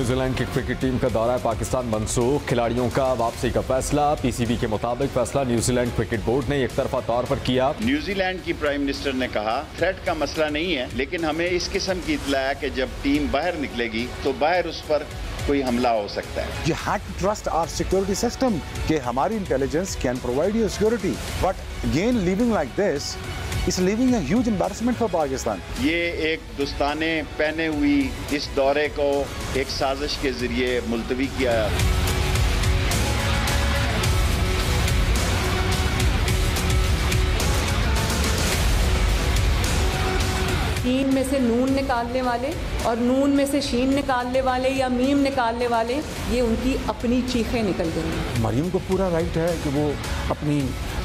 New Zealand की cricket team का दौरा पाकिस्तान मनसूख, खिलाड़ियों का वापसी का फैसला। पीसीबी के मुताबिक फैसला न्यूजीलैंड क्रिकेट बोर्ड ने एकतरफा तौर पर किया। न्यूजीलैंड की प्राइम मिनिस्टर ने कहा थ्रेट का मसला नहीं है, लेकिन हमें इस किस्म की इत्तला है कि जब टीम बाहर निकलेगी तो बाहर उस पर कोई हमला हो सकता है। You had to trust our security system कि हमारी intelligence can provide you security, but again leaving like this is leaving a huge embarrassment for Pakistan. ये एक दोस्ताने पहने हुई इस दौरे को एक साजिश के जरिए मुलतवी किया। शीन में से नून निकालने वाले और नून में से शीन निकालने वाले या मीम निकालने वाले, ये उनकी अपनी चीखें निकल गई। मरियम को पूरा राइट है कि वो अपनी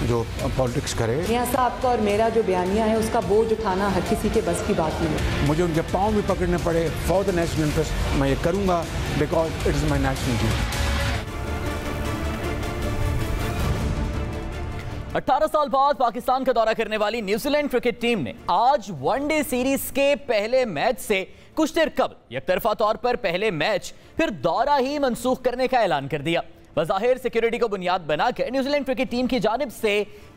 जो पॉलिटिक्स करे। मियां साहब का और मेरा जो बयानिया है उसका बोझ उठाना हर किसी के बस की बात नहीं है। मुझे उनके पाँव भी पकड़ने पड़े फॉर द नेशनल इंटरेस्ट, मैं ये करूँगा because it is my national duty. 18 साल बाद पाकिस्तान का दौरा करने वाली न्यूजीलैंड क्रिकेट टीम ने आज वनडे सीरीज के पहले मैच से कुछ देर कबल एकतरफा तौर पर पहले मैच फिर दौरा ही मंसूख करने का ऐलान कर दिया। बज़ाहिर सिक्योरिटी को बुनियाद बनाकर न्यूजीलैंड क्रिकेट टीम की जानिब से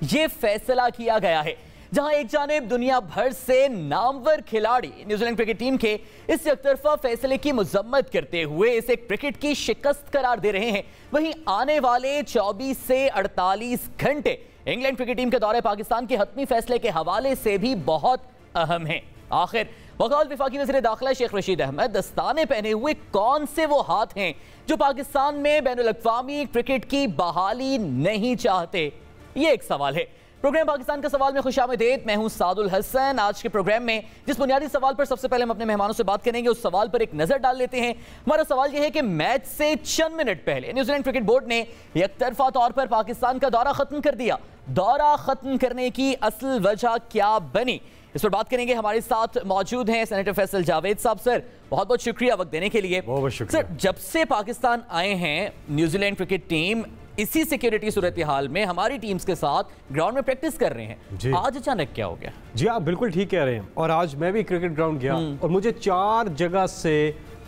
यह फैसला किया गया है, जहां एक जानिब दुनिया भर से नामवर खिलाड़ी न्यूजीलैंड क्रिकेट टीम के इस एकतरफा फैसले की मजम्मत करते हुए इसे क्रिकेट की शिकस्त करार दे रहे हैं, वहीं आने वाले 24 से 48 घंटे इंग्लैंड क्रिकेट टीम के दौरे पाकिस्तान के हतमी फैसले के हवाले से भी बहुत अहम है। आखिर बकौल वफाकी वज़ीर दाखिला शेख रशीद अहमद दस्ताने पहने हुए कौन से वो हाथ हैं जो पाकिस्तान में बैनुल अक़वामी क्रिकेट की बहाली नहीं चाहते, ये एक सवाल है। प्रोग्राम पाकिस्तान का सवाल में खुशामदीद, मैं हूं सादुल हसन। आज के प्रोग्राम में जिस बुनियादी सवाल पर सबसे पहले हम अपने मेहमानों से बात करेंगे उस सवाल पर एक नजर डाल लेते हैं। हमारा सवाल यह है कि मैच से चंद मिनट पहले न्यूजीलैंड क्रिकेट बोर्ड ने एकतरफा तौर पर पाकिस्तान का दौरा खत्म कर दिया। दौरा खत्म करने की असल वजह क्या बनी, इस पर बात करेंगे। हमारे साथ मौजूद हैं सेनेटर फैसल जावेद साहब। सर बहुत बहुत शुक्रिया वक्त देने के लिए। बहुत शुक्रिया। सर जब से पाकिस्तान आए हैं न्यूजीलैंड क्रिकेट टीम इसी सिक्योरिटी सूरत हाल में हमारी टीम्स के साथ ग्राउंड में प्रैक्टिस कर रहे हैं, आज अचानक क्या हो गया? जी आप बिल्कुल ठीक कह रहे हैं। और आज मैं भी क्रिकेट ग्राउंड गया और मुझे 4 जगह से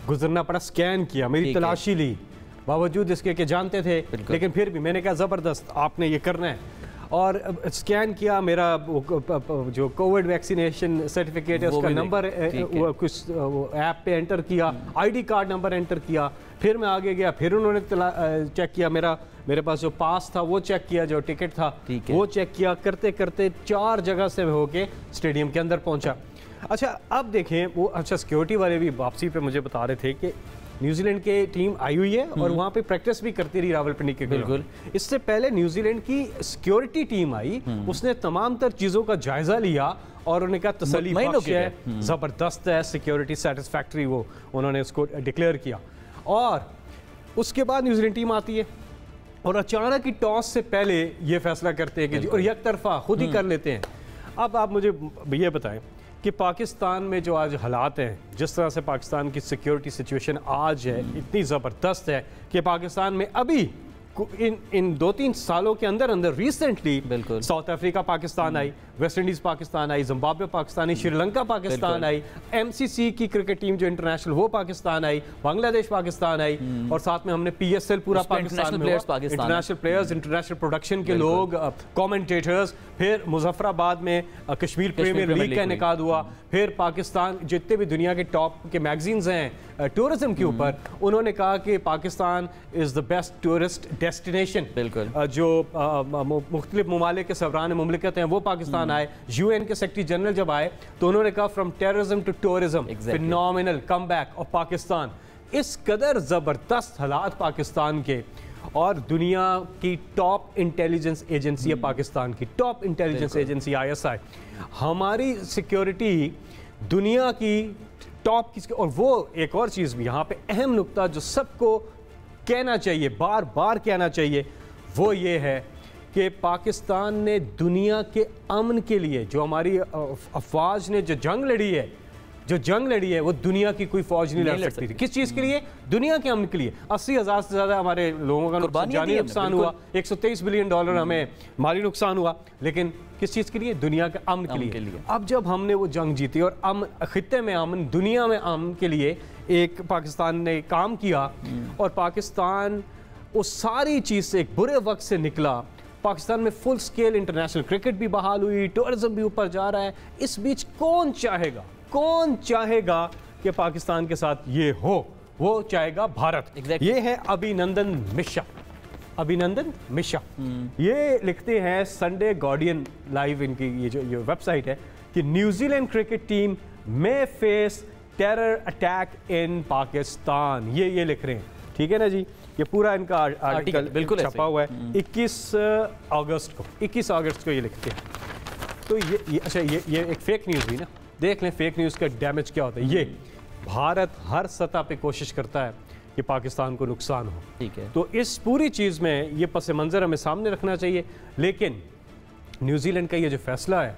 गुजरना पड़ा, स्कैन किया, मेरी तलाशी ली, बावजूद इसके कि जानते थे, लेकिन फिर भी मैंने कहा ज़बरदस्त आपने ये करना है। और स्कैन किया, मेरा जो कोविड वैक्सीनेशन सर्टिफिकेट है उसका नंबर कुछ ऐप पे एंटर किया, आईडी कार्ड नंबर एंटर किया, फिर मैं आगे गया, फिर उन्होंने चेक किया, मेरे पास जो पास था वो चेक किया, जो टिकट था वो चेक किया, करते करते 4 जगह से होके स्टेडियम के अंदर पहुंचा। अच्छा अब देखें वो, अच्छा सिक्योरिटी वाले भी वापसी पे मुझे बता रहे थे कि न्यूजीलैंड की टीम आई हुई है और वहाँ पे प्रैक्टिस भी करती रही रावलपिंडी के। बिल्कुल इससे पहले न्यूजीलैंड की सिक्योरिटी टीम आई, उसने तमाम तर चीज़ों का जायजा लिया और उन्होंने कहा तसल्ली बख्श है, ज़बरदस्त है, सिक्योरिटी सेटिस्फैक्ट्री, वो उन्होंने उसको डिक्लेयर किया। और उसके बाद न्यूजीलैंड टीम आती है और अचानक ही टॉस से पहले ये फैसला करते हैं कि और एक तरफा खुद ही कर लेते हैं। अब आप मुझे ये बताएं कि पाकिस्तान में जो आज हालात हैं, जिस तरह से पाकिस्तान की सिक्योरिटी सिचुएशन आज है, इतनी ज़बरदस्त है कि पाकिस्तान में अभी इन 2-3 सालों के अंदर रिसेंटली साउथ अफ्रीका पाकिस्तान आई, वेस्ट इंडीज़ पाकिस्तान आई, जिम्बाब्वे पाकिस्तान आई, श्रीलंका पाकिस्तान आई, एमसीसी की क्रिकेट टीम जो इंटरनेशनल वो पाकिस्तान आई, बांग्लादेश पाकिस्तान आई, और साथ में हमने पीएसएल पूरा पाकिस्तान में, इंटरनेशनल प्लेयर्स, इंटरनेशनल प्रोडक्शन के लोग, कमेंटेटर्स, फिर मुजफ्फराबाद में कश्मीर प्रीमियर लीग का इनेकाद हुआ, फिर पाकिस्तान जितने भी दुनिया के टॉप के मैगजीन्स हैं टूरिज्म के ऊपर, उन्होंने कहा कि Pakistan is the best tourist destination. जो मुख्तलिफ ममालिक के सवरान मुमलिकत हैं वो पाकिस्तान आए, यूएन के सेक्रेटरी जनरल जब आए तो उन्होंने कहा from terrorism to tourism phenomenal comeback of Pakistan. इस कदर ज़बरदस्त हालात पाकिस्तान के, और दुनिया की टॉप इंटेलिजेंस एजेंसी है पाकिस्तान की, टॉप इंटेलिजेंस एजेंसी ISI, हमारी सिक्योरिटी दुनिया की टॉप की। और वो एक और चीज़ भी यहाँ पे अहम नुक्ता जो सबको कहना चाहिए, बार बार कहना चाहिए, वो ये है कि पाकिस्तान ने दुनिया के अमन के लिए, जो हमारी अफवाज ने जो जंग लड़ी है वो दुनिया की कोई फौज नहीं लड़ सकती थी। किस चीज़ के लिए? दुनिया के अमन के लिए। 80,000 से ज़्यादा हमारे लोगों का जानी नुकसान हुआ, $123 बिलियन हमें माली नुकसान हुआ, लेकिन किस चीज़ के लिए? दुनिया के अमन के लिए। अब जब हमने वो जंग जीती और खित्ते में अमन, दुनिया में अमन के लिए एक पाकिस्तान ने काम किया और पाकिस्तान उस सारी चीज़ से एक बुरे वक्त से निकला। पाकिस्तान में फुल स्केल इंटरनेशनल क्रिकेट भी बहाल हुई, टूरिज्म भी ऊपर जा रहा है। इस बीच कौन चाहेगा कि पाकिस्तान के साथ ये हो? वो चाहेगा भारत। ये है अभिनंदन मिश्रा। ये लिखते हैं संडे गार्डियन लाइव, इनकी ये वेबसाइट है, कि न्यूजीलैंड क्रिकेट टीम में face terror attack in Pakistan. ये लिख रहे हैं, ठीक है ना जी। ये पूरा इनका आर्टिकल बिल्कुल छपा हुआ है 21 अगस्त को ये लिखते हैं। तो ये एक फेक न्यूज़ हुई ना। देख लें फेक न्यूज़ का डैमेज क्या होता है। ये भारत हर सतह पे कोशिश करता है कि पाकिस्तान को नुकसान हो, ठीक है। तो इस पूरी चीज़ में ये पस मंज़र हमें सामने रखना चाहिए। लेकिन न्यूजीलैंड का ये जो फैसला है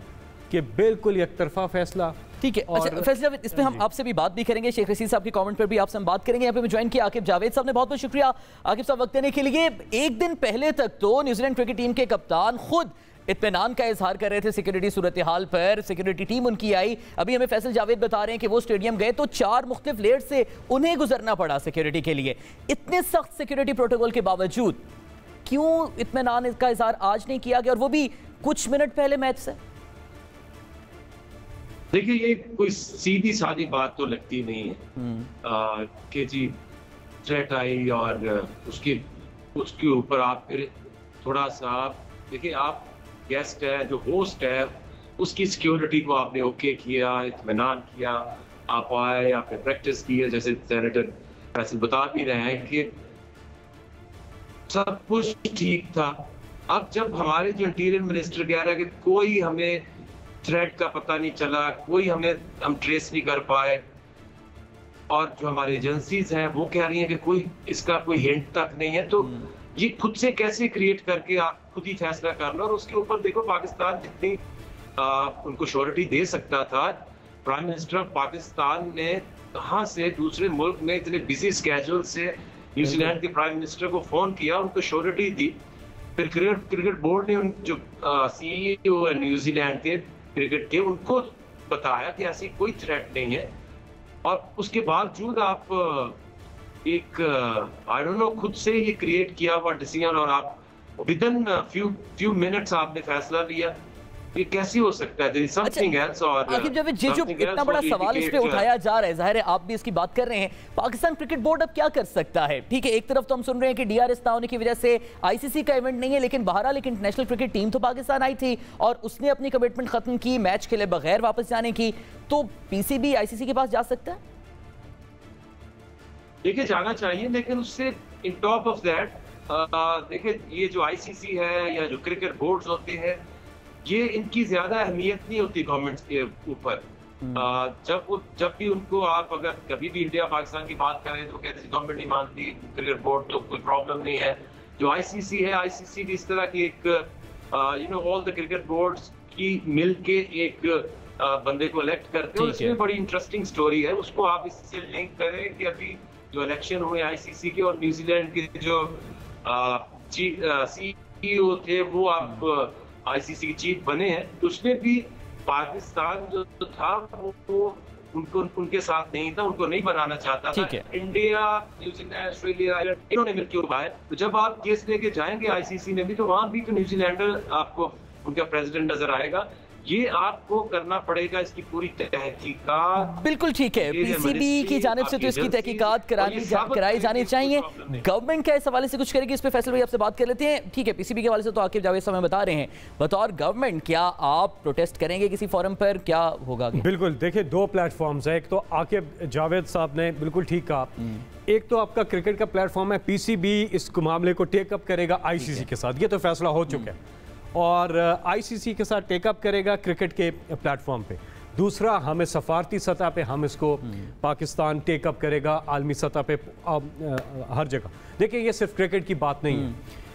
कि बिल्कुल एक तरफा फैसला, ठीक है। अच्छा फैसला, इसमें हम आपसे भी बात भी करेंगे, शेख रशीद साहब के कमेंट पर भी आपसे हम बात करेंगे। यहाँ पे ज्वाइन किया आकिब जावेद साहब ने, बहुत बहुत शुक्रिया आकिब साहब वक्त देने के लिए। एक दिन पहले तक तो न्यूजीलैंड क्रिकेट टीम के कप्तान खुद इत्मीनान का इजहार कर रहे थे सिक्योरिटी सूरत हाल पर। सिक्योरिटी टीम उनकी आई, अभी हमें फैसल जावेद बता रहे हैं कि वो स्टेडियम गए तो 4 मुख्तलिफ लेयर्स से उन्हें गुजरना पड़ा सिक्योरिटी के लिए। इतने सख्त सिक्योरिटी प्रोटोकॉल के बावजूद क्यों इत्मीनान का इजहार आज नहीं किया गया, और वो भी कुछ मिनट पहले मैच से? देखिए, ये कोई सीधी सादी बात तो लगती नहीं है कि जी थ्रेट आई और उसके ऊपर आप फिर थोड़ा सा देखिए, आप गेस्ट है, जो होस्ट है, उसकी सिक्योरिटी को आपने ओके किया, इत्मीनान किया, आप आए, आपने प्रैक्टिस की है, जैसे सेनेटर फैसल बता भी रहे हैं कि सब कुछ ठीक था। अब जब हमारे जो इंटीरियर मिनिस्टर कह रहे हैं कि कोई हमें थ्रेट का पता नहीं चला, हम ट्रेस नहीं कर पाए, और जो हमारी एजेंसीज हैं वो कह रही हैं कि कोई इसका कोई हिंट तक नहीं है, तो ये खुद से कैसे क्रिएट करके आप खुद ही फैसला कर लो। और उसके ऊपर देखो, पाकिस्तान जितनी उनको श्योरिटी दे सकता था, प्राइम मिनिस्टर ऑफ पाकिस्तान ने कहाँ से दूसरे मुल्क में इतने बिजी स्केड्यूल से न्यूजीलैंड के प्राइम मिनिस्टर को फोन किया, उनको श्योरिटी दी। फिर क्रिकेट बोर्ड ने जो CEO है न्यूजीलैंड के क्रिकेट के, उनको बताया कि ऐसी कोई थ्रेट नहीं है, और उसके बावजूद आप एक आई डोंट नो खुद से ये क्रिएट किया हुआ डिसीजन, और आप विदिन फ्यू मिनट्स आपने फैसला लिया। ये कैसे हो सकता है? Something else. और आखिर जब जो इतना बड़ा सवाल इस पे उठाया जा रहा है, जाहिर है आप भी इसकी बात कर रहे हैं, पाकिस्तान क्रिकेट बोर्ड अब क्या कर सकता है? ठीक है, एक तरफ तो हम सुन रहे हैं कि DRS ना होने की वजह से ICC का इवेंट नहीं है, लेकिन बहरहाल एक इंटरनेशनल क्रिकेट टीम तो पाकिस्तान आई थी और उसने अपनी कमिटमेंट खत्म की, मैच खेले बगैर वापस जाने की। तो PCB ICC के पास जा सकता है? देखिए, जाना चाहिए, लेकिन उससे इन टॉप ऑफ दैट देखिए, ये जो ICC है या जो क्रिकेट बोर्ड्स होते हैं, ये इनकी ज्यादा अहमियत नहीं होती गवर्नमेंट के ऊपर। जब भी उनको आप अगर कभी भी इंडिया पाकिस्तान की बात करें तो कहते हैं गवर्नमेंट नहीं मानती क्रिकेट बोर्ड, तो कोई प्रॉब्लम नहीं है। जो ICC है, ICC भी इस तरह की एक ऑल द क्रिकेट बोर्ड्स की मिल के एक बंदे को इलेक्ट करते हैं। उसमें बड़ी इंटरेस्टिंग स्टोरी है, उसको आप इससे लिंक करें कि अभी जो इलेक्शन हुए ICC के और न्यूजीलैंड के जो CEO थे वो आप ICC की चीफ बने हैं, तो उसमें भी पाकिस्तान जो था वो उनके साथ नहीं था, उनको नहीं बनाना चाहता था। इंडिया, न्यूजीलैंड, ऑस्ट्रेलिया, इन्होंने मिलकर उठाया। तो जब आप केस लेके जाएंगे ICC में भी, तो वहां भी तो न्यूजीलैंडर आपको उनका प्रेसिडेंट नजर आएगा। ये आपको करना पड़ेगा, इसकी पूरी तहकीकात। बिल्कुल ठीक है, PCB की जानिब से तो इसकी तहकीकात कराई जानी चाहिए। गवर्नमेंट क्या इस हवाले से कुछ करेगी, इस पे फैसल भाई आपसे बात कर लेते हैं। ठीक है, PCB के हवाले से तो आकिब जावेद साहब बता रहे हैं, बतौर गवर्नमेंट क्या आप प्रोटेस्ट करेंगे किसी फोरम पर, क्या होगा? बिल्कुल, देखिए 2 प्लेटफॉर्म्स है। एक तो आकिब जावेद साहब ने बिल्कुल ठीक कहा, एक तो आपका क्रिकेट का प्लेटफॉर्म है, PCB इस मामले को टेकअप करेगा ICC के साथ, ये तो फैसला हो चुका है, और ICC के साथ टेकअप करेगा क्रिकेट के प्लेटफॉर्म पे। दूसरा, हमें सफारती सतह पे हम इसको पाकिस्तान टेकअप करेगा आलमी सतह पे हर जगह। देखिए, ये सिर्फ क्रिकेट की बात नहीं है,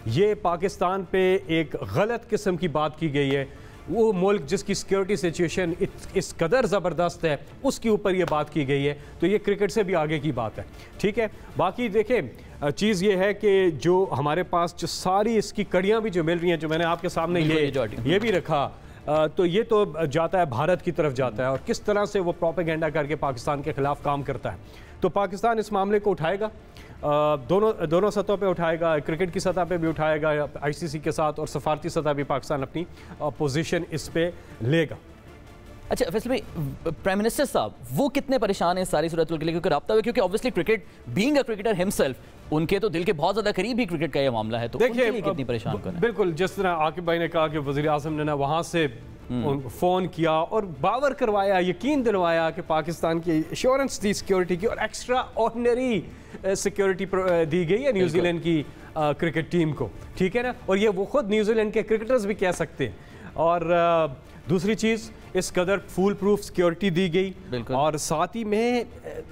ये पाकिस्तान पे एक गलत किस्म की बात की गई है। वो मुल्क जिसकी सिक्योरिटी सिचुएशन इस कदर ज़बरदस्त है, उसके ऊपर ये बात की गई है, तो ये क्रिकेट से भी आगे की बात है। ठीक है, बाकी देखें चीज़ ये है कि जो हमारे पास जो सारी इसकी कड़ियाँ भी जो मिल रही हैं, जो मैंने आपके सामने ये भी रखा, तो ये तो जाता है भारत की तरफ जाता है, और किस तरह से वो प्रोपेगेंडा करके पाकिस्तान के खिलाफ काम करता है। तो पाकिस्तान इस मामले को उठाएगा, दोनों सतहों पे उठाएगा, क्रिकेट की सतह पे भी उठाएगा आईसीसी के साथ, और सफारती सतह भी पाकिस्तान अपनी पोजीशन इस पे लेगा। अच्छा फैसल भाई, प्राइम मिनिस्टर साहब वो कितने परेशान हैं इस सारी सूरत के लिए, क्योंकि रब्ता हुआ, क्योंकि obviously cricket being a cricketer himself उनके तो दिल के बहुत ज्यादा करीब ही क्रिकेट का ये मामला है, तो देखिए कितनी परेशान करना। बिल्कुल, जिस तरह आकिब भाई ने कहा कि वज़ीर आज़म ने ना वहाँ से फ़ोन किया और बावर करवाया, यकीन दिलवाया कि पाकिस्तान की एश्योरेंस दी सिक्योरिटी की, और एक्स्ट्रा ऑर्डिनरी सिक्योरिटी दी गई है न्यूजीलैंड की क्रिकेट टीम को, ठीक है ना, और ये वो खुद न्यूजीलैंड के क्रिकेटर्स भी कह सकते हैं। और दूसरी चीज़, इस कदर फुल प्रूफ सिक्योरिटी दी गई, और साथ ही में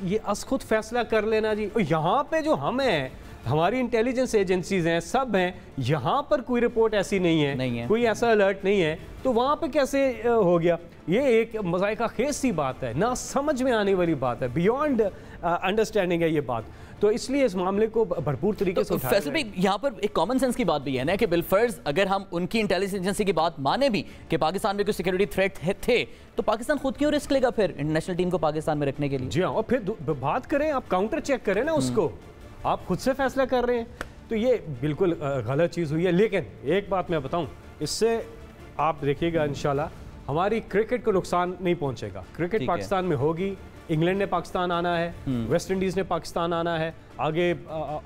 ये अस खुद फैसला कर लेना जी, और यहाँ पे जो हम हैं, हमारी इंटेलिजेंस एजेंसीज हैं, सब हैं, यहाँ पर कोई रिपोर्ट ऐसी नहीं है, कोई ऐसा अलर्ट नहीं है, तो वहाँ पे कैसे हो गया? ये एक मज़ाइका खेज सी बात है, ना समझ में आने वाली बात है, बियॉन्ड अंडरस्टैंडिंग है ये बात। तो इसलिए इस मामले को भरपूर तरीके से उठाया फैसल भाई, यहाँ पर एक कॉमन सेंस की बात भी है ना कि बिलफर्ज अगर हम उनकी इंटेलिजेंस एजेंसी की बात माने भी कि पाकिस्तान में कोई सिक्योरिटी थ्रेट थे, तो पाकिस्तान खुद क्यों रिस्क लेगा फिर इंटरनेशनल टीम को पाकिस्तान में रखने के लिए? जी हाँ, और फिर बात करें, आप काउंटर चेक करें ना उसको, आप खुद से फैसला कर रहे हैं, तो ये बिल्कुल गलत चीज़ हुई है। लेकिन एक बात मैं बताऊं, इससे आप देखिएगा इंशाल्लाह हमारी क्रिकेट को नुकसान नहीं पहुंचेगा। क्रिकेट पाकिस्तान में होगी, इंग्लैंड ने पाकिस्तान आना है, वेस्ट इंडीज़ ने पाकिस्तान आना है, आगे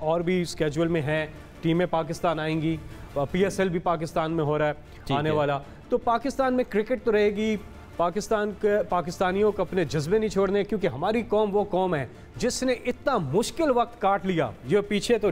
और भी स्केड्यूल में हैं, टीमें पाकिस्तान आएंगी, PSL भी पाकिस्तान में हो रहा है आने वाला, तो पाकिस्तान में क्रिकेट तो रहेगी। पाकिस्तानियों को अपने जज्बे नहीं छोड़ने, क्योंकि हमारी कौम वो कौम है जिसने इतना मुश्किल वक्त काट लिया, जो पीछे तो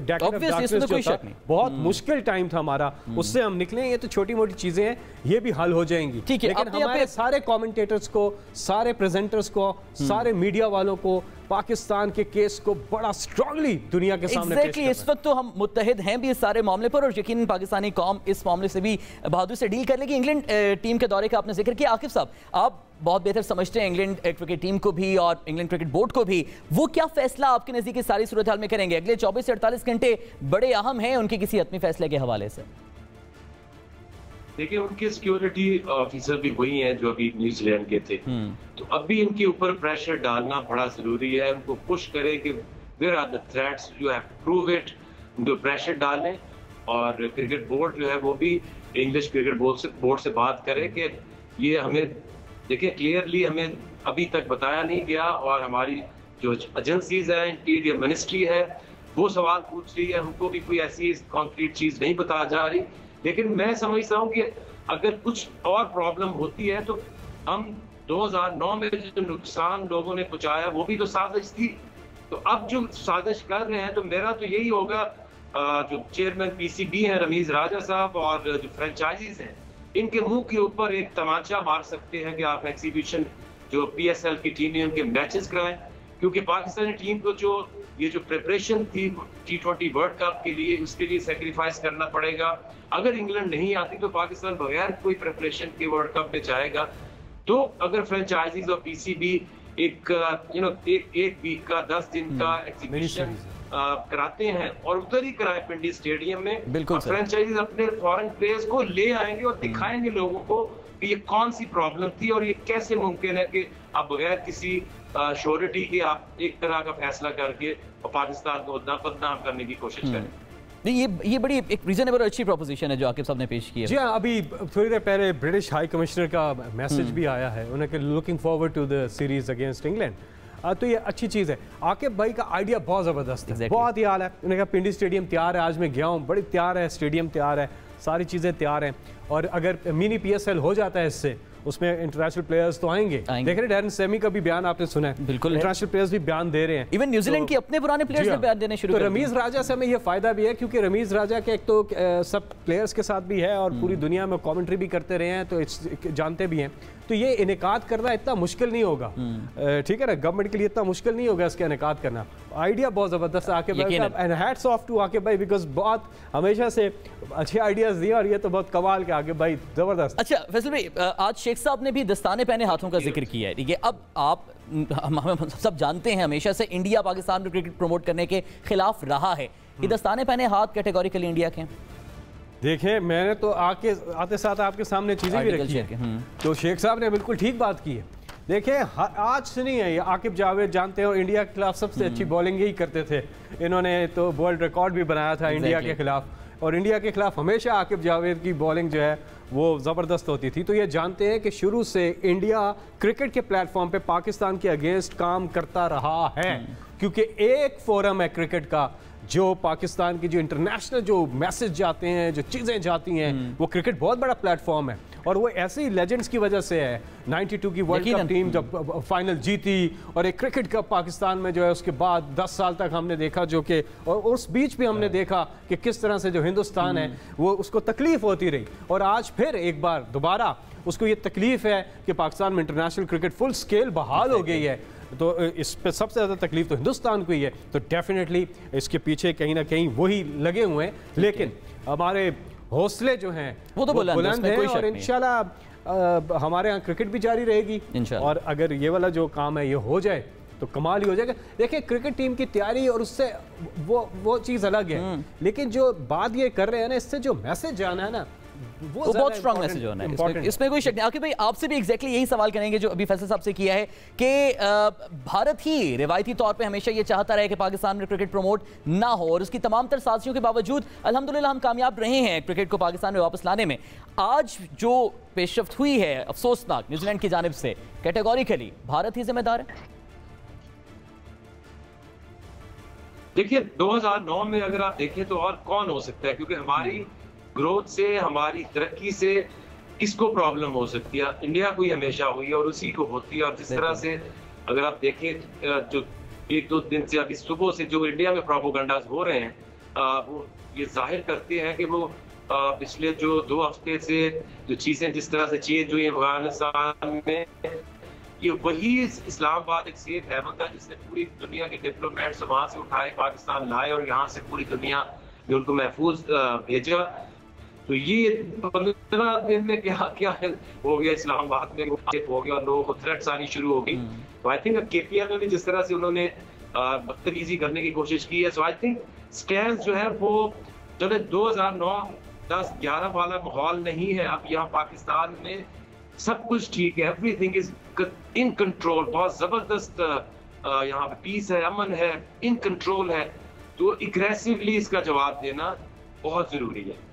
बहुत मुश्किल टाइम था हमारा, उससे हम निकले। ये तो छोटी मोटी चीजें हैं, ये भी हल हो जाएंगी, ठीक है। लेकिन हमारे सारे कमेंटेटर्स को, सारे प्रेजेंटर्स को, सारे मीडिया वालों को पाकिस्तान के केस को बड़ा स्ट्रांगली दुनिया के सामने पेश करना है। इस वक्त तो हम मुत्तहिद हैं भी इस सारे मामले पर, और यकीन पाकिस्तानी कौम इस मामले से भी बहादुरी से डील कर लेगी। इंग्लैंड टीम के दौरे का आपने जिक्र किया, आकिब साहब आप बहुत बेहतर समझते हैं इंग्लैंड क्रिकेट टीम को भी और इंग्लैंड क्रिकेट बोर्ड को भी, वो क्या फैसला आपके नजदीक सारी सूरत हाल में करेंगे? अगले 24 से 48 घंटे बड़े अहम हैं उनके किसी हतमी फैसले के हवाले से। देखिए, उनके सिक्योरिटी ऑफिसर भी वही हैं जो अभी न्यूजीलैंड के थे, तो अभी इनके ऊपर प्रेशर डालना बड़ा जरूरी है, उनको पुश करें कि where are the threats, you have to prove it, उनको प्रेशर डालें। और क्रिकेट बोर्ड जो है वो भी इंग्लिश क्रिकेट बोर्ड से बात करे कि ये हमें, देखिए क्लियरली हमें अभी तक बताया नहीं गया, और हमारी जो एजेंसीज हैं, इंटीरियर मिनिस्ट्री है, वो सवाल पूछ रही है, हमको भी कोई ऐसी कॉन्क्रीट चीज नहीं बताया जा रही। लेकिन मैं समझता हूँ कि अगर कुछ और प्रॉब्लम होती है तो हम 2009 में जो नुकसान लोगों ने पहुंचाया वो भी तो साजिश थी, तो अब जो साजिश कर रहे हैं, तो मेरा तो यही होगा, जो चेयरमैन PCB हैं रमीज राजा साहब, और जो फ्रेंचाइजीज हैं, इनके मुंह के ऊपर एक तमाचा मार सकते हैं कि आप एग्जीबिशन जो PSL की टीम है उनके मैचेस कराएं, क्योंकि पाकिस्तानी टीम को जो ये जो प्रिपरेशन थी T20 वर्ल्ड कप के लिए, उसके लिए सेक्रीफाइस करना पड़ेगा। अगर इंग्लैंड नहीं आती तो पाकिस्तान बगैर कोई प्रिपरेशन के वर्ल्ड कप में जाएगा। तो अगर फ्रेंचाइजीज और PCB एक वीक का 10 दिन का एग्जीबिशन कराते हैं और उधर ही कराए पिंडी स्टेडियम में, बिल्कुल फ्रेंचाइजीज अपने फॉरेन प्लेयर्स को ले आएंगे और दिखाएंगे लोगों को कि ये कौन सी प्रॉब्लम थी और ये कैसे मुमकिन है कि आप बगैर किसी श्योरिटी के आप एक तरह का फैसला करके पाकिस्तान को बदनाम करने की कोशिश करें। नहीं, ये बड़ी एक रीजनेबल अच्छी प्रोपोजिशन है जो आकिब साहब ने पेश की है। जी हाँ, अभी थोड़ी देर पहले ब्रिटिश हाई कमिश्नर का मैसेज भी आया है, उन्हें looking forward to the series against England, तो ये अच्छी चीज़ है। आकिब भाई का आइडिया बहुत ज़बरदस्त है, बहुत ही आला है। उन्होंने कहा पिंडी स्टेडियम तैयार है, आज मैं गया हूँ, बड़ी तैयार है, स्टेडियम तैयार है, सारी चीज़ें तैयार हैं, और अगर मिनी PSL हो जाता है इससे, उसमें इंटरनेशनल प्लेयर्स तो आएंगे। देख रहे डैरेन सेमी का भी बयान आपने सुना है, बिल्कुल इंटरनेशल प्लेयर्स भी बयान दे रहे हैं, इवन न्यूजीलैंड के अपने पुराने प्लेयर्स ने बयान देने शुरू कर दिए। तो रमीज राजा से हमें ये फायदा भी है, क्योंकि रमीज राजा के एक तो सब प्लेयर्स के साथ भी है और पूरी दुनिया में कमेंट्री भी करते रहे हैं, तो जानते भी हैं, तो ये इनेकाद करना इतना मुश्किल नहीं होगा, ठीक है ना, गवर्नमेंट के लिए इतना मुश्किल नहीं होगा इसका इनेकाद करना। आइडिया बहुत जबरदस्त है आकिब भाई, and hats off to Aqib भाई, बिकॉज बहुत हमेशा से अच्छे आइडियाज दिए और ये तो बहुत कमाल के आकिब भाई, जबरदस्त। अच्छा फैसल भाई, आज शेख साहब ने भी दस्ताने पहने हाथों का जिक्र किया है, ठीक है। अब आप हम सब जानते हैं हमेशा से इंडिया पाकिस्तान में क्रिकेट प्रमोट करने के खिलाफ रहा है, ये दस्ताने पहने हाथ कैटेगोरिकली इंडिया के? देखें, मैंने तो आते साथ आपके सामने चीजें भी रखी हैं, तो शेख साहब ने बिल्कुल ठीक बात की है। देखिए आज से नहीं है ये, आकिब जावेद जानते हो इंडिया के खिलाफ सबसे अच्छी बॉलिंग ही करते थे, इन्होंने तो वर्ल्ड रिकॉर्ड भी बनाया था इंडिया के खिलाफ, और इंडिया के खिलाफ हमेशा आकिब जावेद की बॉलिंग जो है वो ज़बरदस्त होती थी। तो ये जानते हैं कि शुरू से इंडिया क्रिकेट के प्लेटफॉर्म पे पाकिस्तान के अगेंस्ट काम करता रहा है, क्योंकि एक फोरम है क्रिकेट का जो पाकिस्तान की जो इंटरनेशनल जो मैसेज जाते हैं, जो चीज़ें जाती हैं, वो क्रिकेट बहुत बड़ा प्लेटफॉर्म है, और वो ऐसे ही लेजेंड्स की वजह से है। 92 की वर्ल्ड कप टीम जब फाइनल जीती, और एक क्रिकेट कप पाकिस्तान में जो है उसके बाद 10 साल तक हमने देखा जो कि, और उस बीच भी हमने देखा कि किस तरह से जो हिंदुस्तान है वो उसको तकलीफ होती रही, और आज फिर एक बार दोबारा उसको ये तकलीफ है कि पाकिस्तान में इंटरनेशनल क्रिकेट फुल स्केल बहाल हो गई है। तो इस पे सबसे ज़्यादा तकलीफ तो हिंदुस्तान को ही है, तो डेफिनेटली इसके पीछे कहीं ना कहीं वही लगे हुए हैं, लेकिन हमारे हौसले जो हैं वो तो बुलंद हैं, और इंशाल्लाह हमारे यहाँ क्रिकेट भी जारी रहेगी, और अगर ये वाला जो काम है ये हो जाए तो कमाल ही हो जाएगा। देखिए क्रिकेट टीम की तैयारी और उससे वो चीज़ अलग है, लेकिन जो बात ये कर रहे हैं ना, इससे जो मैसेज जाना है ना वो बहुत स्ट्रांग मैसेज होना है, इसमें कोई शक नहीं। आकिब भाई आपसे भी एग्जैक्टली यही सवाल करेंगे जो अभी फैसल साहब से किया है कि भारत ही रिवायती तौर पे हमेशा ये चाहता रहे कि पाकिस्तान में क्रिकेट प्रमोट ना हो, और उसकी तमाम तर साजिशों के बावजूद अल्हम्दुलिल्लाह हम कामयाब रहे हैं क्रिकेट को पाकिस्तान में वापस लाने में। आज जो पेशरफ्त हुई है अफसोसनाक न्यूजीलैंड की जानिब से, कैटेगोरिकली भारत ही जिम्मेदार है। देखिए 2009 में अगर आप देखें तो और कौन हो सकता है, क्योंकि हमारी ग्रोथ से, हमारी तरक्की से किसको प्रॉब्लम हो सकती है? इंडिया को ही हमेशा हुई है और उसी को होती है। और जिस तरह से अगर आप देखें जो 1-2 दिन से अभी सुबह से जो इंडिया में प्रोपेगेंडास हो रहे हैं, वो ये जाहिर करते हैं कि वो पिछले जो 2 हफ्ते से जो चीज़ें जिस तरह से चेंज हुई अफगानिस्तान में, ये वही इस्लामाबाद एक सेफ हैवन था जिसने पूरी दुनिया के डिप्लोमेट्स वहाँ से उठाए, पाकिस्तान लाए और यहाँ से पूरी दुनिया में उनको महफूज भेजा। तो ये 15 दिन में क्या हो गया इस्लामाबाद में, हो गया और लोगों को थ्रेट्स आनी शुरू हो गई। तो आई थिंक केपीएल ने जिस तरह से उन्होंने बदतमीजी करने की कोशिश की है, सो आई थिंक स्टैंड जो है वो चले 2009-10-11 वाला माहौल नहीं है। अब यहाँ पाकिस्तान में सब कुछ ठीक है, एवरीथिंग इज इन कंट्रोल, बहुत जबरदस्त यहाँ पे पीस है, अमन है, इन कंट्रोल है। तो एग्रेसिवली इसका जवाब देना बहुत जरूरी है।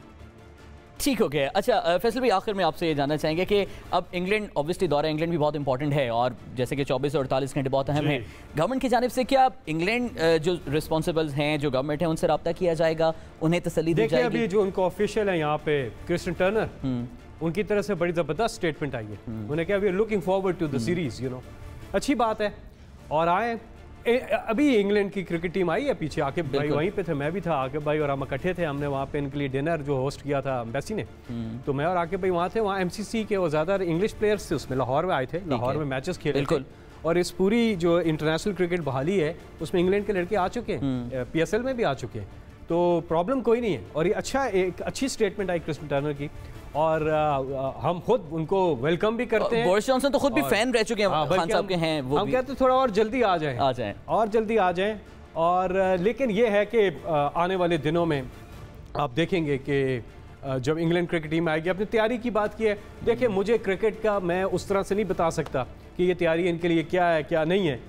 ठीक हो गया। अच्छा फैसल भाई, आखिर में आपसे ये जानना चाहेंगे कि अब इंग्लैंड, ऑब्वियसली दौरा इंग्लैंड भी बहुत इंपॉर्टेंट है, और जैसे कि 24 से 48 घंटे बहुत अहम है। गवर्नमेंट की जानिब से क्या इंग्लैंड जो रिस्पॉन्सिबल्स हैं, जो गवर्नमेंट है, उनसे रब्ता किया जाएगा, उन्हें तसल्ली दी जाएगी? अभी जो उनको ऑफिशियल है यहाँ पे क्रिस्टियन टर्नर, उनकी तरफ से बड़ी ज़बरदस्त स्टेटमेंट आई है। उन्होंने कहा we are looking forward to the series, you know, अच्छी बात है। और आए अभी इंग्लैंड की क्रिकेट टीम आई है पीछे, आकिब भाई वहीं पे थे, मैं भी था, आकिब भाई और हम इकट्ठे थे, हमने वहाँ पे इनके लिए डिनर जो होस्ट किया था एम्बेसी ने, तो मैं और आकिब भाई वहाँ थे। वहाँ एमसीसी के वो ज़्यादा इंग्लिश प्लेयर्स थे, उसमें लाहौर में आए थे, लाहौर में मैचेस खेले थे, और इस पूरी जो इंटरनेशनल क्रिकेट बहाली है उसमें इंग्लैंड के लड़के आ चुके हैं, PSL में भी आ चुके हैं, तो प्रॉब्लम कोई नहीं है। और ये अच्छा, एक अच्छी स्टेटमेंट आई क्रिस्टियन टर्नर की, और हम खुद उनको वेलकम भी करते हैं। बोरिस जॉनसन तो खुद भी फैन रह चुके हैं, खान साहब के हैं वो, हम कहते हैं थोड़ा और जल्दी आ जाएं और जल्दी आ जाएं। और लेकिन ये है कि आने वाले दिनों में आप देखेंगे कि जब इंग्लैंड क्रिकेट टीम आएगी, अपनी तैयारी की बात की है, देखिए मुझे क्रिकेट का मैं उस तरह से नहीं बता सकता कि ये तैयारी इनके लिए क्या है क्या नहीं है,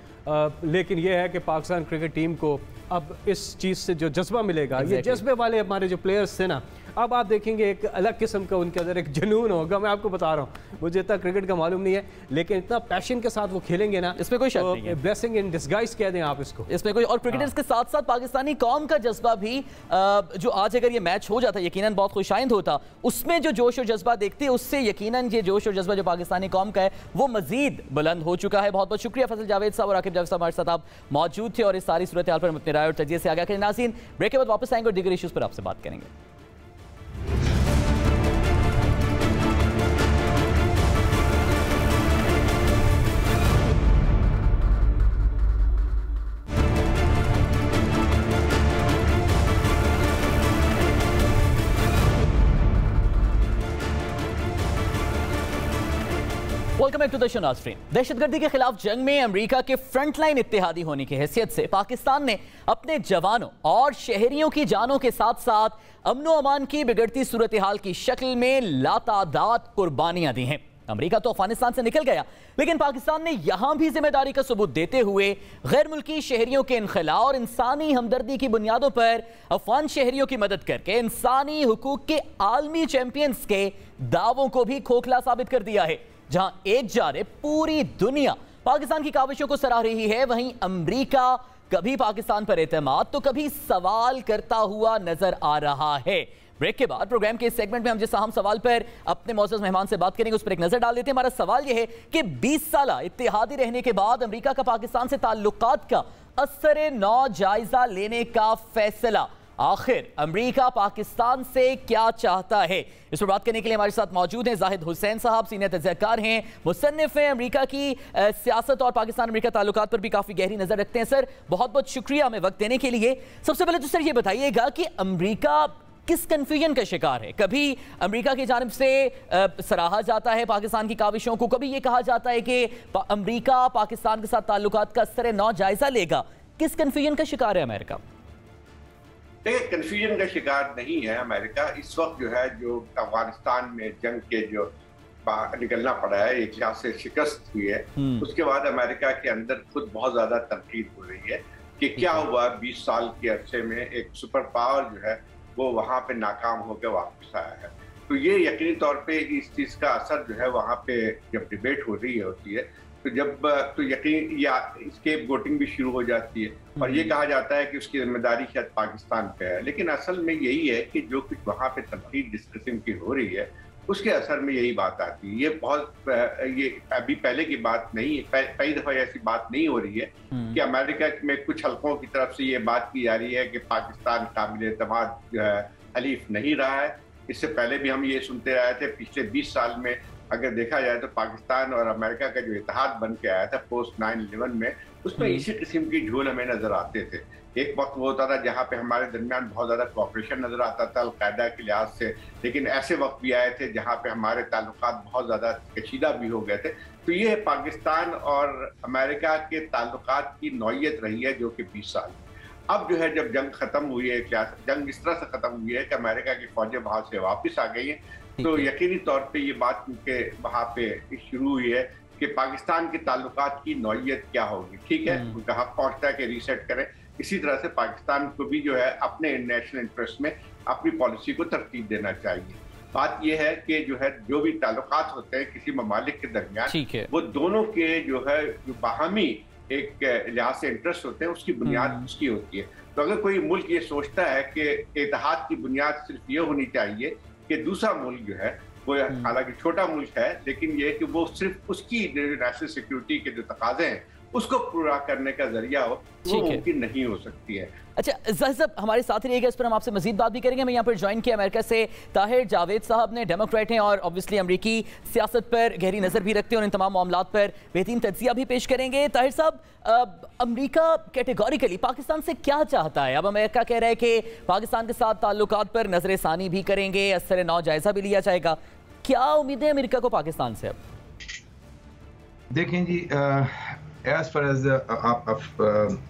लेकिन ये है कि पाकिस्तान क्रिकेट टीम को अब इस चीज़ से जो जज्बा मिलेगा, ये जज्बे वाले हमारे जो प्लेयर्स थे ना, अब आप देखेंगे एक अलग किस्म का उनके अंदर एक जुनून होगा। मैं आपको बता रहा हूँ, मुझे इतना क्रिकेट का मालूम नहीं है, लेकिन इतना पैशन के साथ वो खेलेंगे ना, इसमें कोई शक नहीं है। ब्लेसिंग इन डिस्गाइज कह दें आप इसको, इसमें कोई, और क्रिकेटर्स के साथ साथ पाकिस्तानी कौम का जज्बा भी, जो आज अगर ये मैच हो जाता यकीनन बहुत खुशाइंद होता, उसमें जो जोश और जज्बा देखते, उससे यकीनन ये जोश और जज्बा जो पाकिस्तानी कौम का है वो मजीद बुलंद हो चुका है। बहुत बहुत शुक्रिया फैसल जावेद साहब और आकिब जावेद साहब हमारे साथ आप मौजूद थे और इस सारी सूरत हाल पर अपनी राय और तजिए से आगे करें। नाज़रीन, ब्रेक के बाद वापस आएंगे और दीगर इश्यूज पर आपसे बात करेंगे। Welcome back to the show नाज़रीन। दहशतगर्दी के खिलाफ जंग में अमेरिका के फ्रंटलाइन इत्तेहादी होने की हैसियत से पाकिस्तान ने अपने जवानों और शहरियों की जानों के साथ साथ अमनो अमान की बिगड़ती सूरत हाल की शक्ल में लातादाद कुर्बानियां दी हैं। अमेरिका तो अफगानिस्तान से निकल गया, लेकिन पाकिस्तान ने यहां भी जिम्मेदारी का सबूत देते हुए गैर मुल्की शहरियों के इनखला और इंसानी हमदर्दी की बुनियादों पर अफगान शहरियों की मदद करके इंसानी हुकूक के आलमी चैंपियंस के दावों को भी खोखला साबित कर दिया है। जहां एक जानिब पूरी दुनिया पाकिस्तान की काविशों को सराह रही है, वहीं अमेरिका कभी पाकिस्तान पर एतमाद तो कभी सवाल करता हुआ नजर आ रहा है। ब्रेक के बाद प्रोग्राम के इस सेगमेंट में हम जिस अहम सवाल पर अपने मौजूद मेहमान से बात करेंगे उस पर एक नजर डाल देते हैं। हमारा सवाल यह है कि 20 साल इत्तेहादी रहने के बाद अमेरिका का पाकिस्तान से ताल्लुकात का असर नौ जायजा लेने का फैसला, आखिर अमेरिका पाकिस्तान से क्या चाहता है? इस पर बात करने के लिए हमारे साथ मौजूद हैं जाहिद हुसैन साहब, सीनियर तजज़ियाकार हैं, मुसन्निफ हैं, अमेरिका की सियासत और पाकिस्तान अमेरिका ताल्लुकात पर भी काफ़ी गहरी नज़र रखते हैं। सर बहुत बहुत शुक्रिया हमें वक्त देने के लिए। सबसे पहले तो सर ये बताइएगा कि अमेरिका किस कंफ्यूजन का शिकार है? कभी अमेरिका की जानिब से सराहा जाता है पाकिस्तान की काविशों को, कभी ये कहा जाता है कि अमेरिका पाकिस्तान के साथ ताल्लुकात का असर नौ जायजा लेगा। किस कंफ्यूजन का शिकार है अमेरिका? देखिए, कंफ्यूजन का शिकार नहीं है अमेरिका। इस वक्त जो है, जो अफगानिस्तान में जंग के जो निकलना पड़ा है, एक लिहाज से शिकस्त हुई है, उसके बाद अमेरिका के अंदर खुद बहुत ज्यादा तनकीद हो रही है कि क्या हुआ 20 साल के अरसे में एक सुपर पावर जो है वो वहाँ पे नाकाम होकर वापस आया है। तो ये यकीनी तौर पे इस चीज़ का असर जो है वहाँ पे जब डिबेट हो रही होती है तो यकीन या इसके वोटिंग भी शुरू हो जाती है और ये कहा जाता है कि उसकी जिम्मेदारी शायद पाकिस्तान पे है। लेकिन असल में यही है कि जो कुछ वहाँ पे तनकीद जिस किस्म की हो रही है उसके असर में यही बात आती है। ये अभी पहले की बात नहीं है, कई दफा ऐसी बात नहीं हो रही है कि अमेरिका में कुछ हलकों की तरफ से ये बात की जा रही है कि पाकिस्तान काबिल एतमाद जो है हलीफ नहीं रहा है। इससे पहले भी हम ये सुनते रहे थे। पिछले 20 साल में अगर देखा जाए तो पाकिस्तान और अमेरिका का जो इत्तेहाद बन के आया था पोस्ट 9/11 में, उसमें इसी किस्म की झोल हमें नजर आते थे। एक वक्त वो होता था जहाँ पे हमारे दरमियान बहुत ज़्यादा कोऑपरेशन नजर आता था अलकायदा के लिहाज से, लेकिन ऐसे वक्त भी आए थे जहाँ पे हमारे ताल्लुकात बहुत ज़्यादा कशीदा भी हो गए थे। तो ये पाकिस्तान और अमेरिका के ताल्लुकात की नौयत रही है जो कि 20 साल। अब जो है जब जंग खत्म हुई है, जंग इस तरह से खत्म हुई है कि अमेरिका की फौजें वहाँ से वापस आ गई हैं, तो यकीनी तौर पे ये बात उनके वहाँ पे शुरू हुई है कि पाकिस्तान के ताल्लुकात की नौयत क्या होगी। ठीक है, उनका हक पहुँचता है कि रीसेट करें। इसी तरह से पाकिस्तान को भी जो है अपने नेशनल इंटरेस्ट में अपनी पॉलिसी को तरतीब देना चाहिए। बात यह है कि जो है जो भी ताल्लुकात होते हैं किसी ममालिक के दरमियान, वो दोनों के जो है जो बाहमी एक लिहाज से इंटरेस्ट होते हैं उसकी बुनियाद उसकी होती है। तो अगर कोई मुल्क ये सोचता है कि इत्तेहाद की बुनियाद सिर्फ ये होनी चाहिए कि दूसरा मुल्क जो है वो हालांकि छोटा मुल्क है, लेकिन ये कि वो सिर्फ उसकी नेशनल सिक्योरिटी के जो तकाजे हैं उसको पूरा करने का जरिया हो, वो मुमकिन नहीं हो सकती है। अच्छा जाहिद साहब हमारे साथ ही रहेगा, इस पर हम आपसे मजीद बात भी करेंगे। मैं यहाँ पर ज्वाइन किया अमेरिका से ताहिर जावेद साहब ने, डेमोक्रेट हैं और ऑब्वियसली अमरीकी सियासत पर गहरी नज़र भी रखते हैं और इन तमाम मामलात पर बेहतरीन तज्जिया भी पेश करेंगे। ताहिर साहब, अमरीका कैटेगोरिकली पाकिस्तान से क्या चाहता है? अब अमेरिका कह रहा है कि पाकिस्तान के साथ ताल्लुकात पर नजर सानी भी करेंगे, असर नौ जायजा भी लिया जाएगा। क्या उम्मीदें अमेरिका को पाकिस्तान से? अब देखें जी, एज फार एज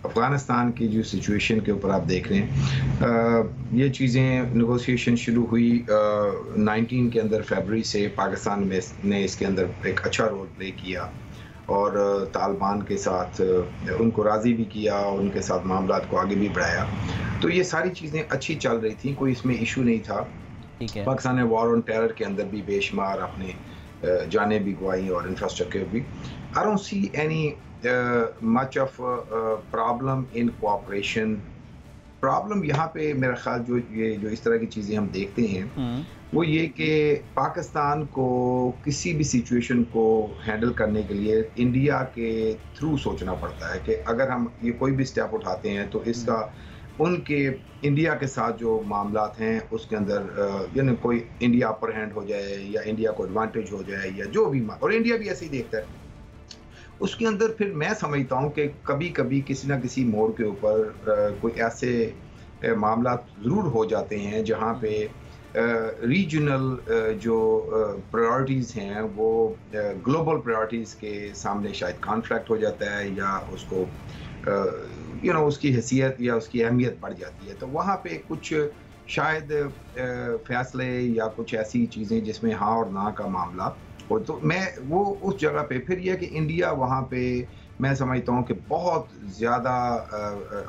अफगानिस्तान की जो सिचुएशन के ऊपर आप देख रहे हैं, ये चीज़ें नेगोशिएशन शुरू हुई 19 के अंदर फरवरी से। पाकिस्तान में ने इसके अंदर एक अच्छा रोल प्ले किया और तालिबान के साथ उनको राज़ी भी किया और उनके साथ मामलात को आगे भी बढ़ाया। तो ये सारी चीज़ें अच्छी चल रही थी, कोई इसमें इशू नहीं था। पाकिस्तान ने वॉर ऑन टेरर के अंदर भी बेशुमार अपने जाने भी गवाई और इंफ्रास्ट्रक्चर भी। I don't see any much of problem in cooperation। Problem यहाँ पे मेरा ख्याल जो इस तरह की चीज़ें हम देखते हैं वो ये कि पाकिस्तान को किसी भी सिचुएशन को हैंडल करने के लिए इंडिया के थ्रू सोचना पड़ता है कि अगर हम ये कोई भी स्टेप उठाते हैं तो इसका उनके इंडिया के साथ जो मामलात हैं उसके अंदर यानी कोई इंडिया अपर हैंड हो जाए या इंडिया को एडवांटेज हो जाए या जो भी, और इंडिया भी ऐसे ही देखता है। उसके अंदर फिर मैं समझता हूँ कि कभी कभी किसी ना किसी मोड़ के ऊपर कोई ऐसे मामला ज़रूर हो जाते हैं जहाँ पे रीजनल जो प्रायोरिटीज़ हैं वो ग्लोबल प्रायोरिटीज़ के सामने शायद कॉन्फ्लिक्ट हो जाता है या उसको उसकी हैसियत या उसकी अहमियत बढ़ जाती है। तो वहाँ पे कुछ शायद फैसले या कुछ ऐसी चीज़ें जिसमें हाँ और ना का मामला तो मैं वो उस जगह पे फिर यह कि इंडिया वहाँ पे मैं समझता हूँ कि बहुत ज़्यादा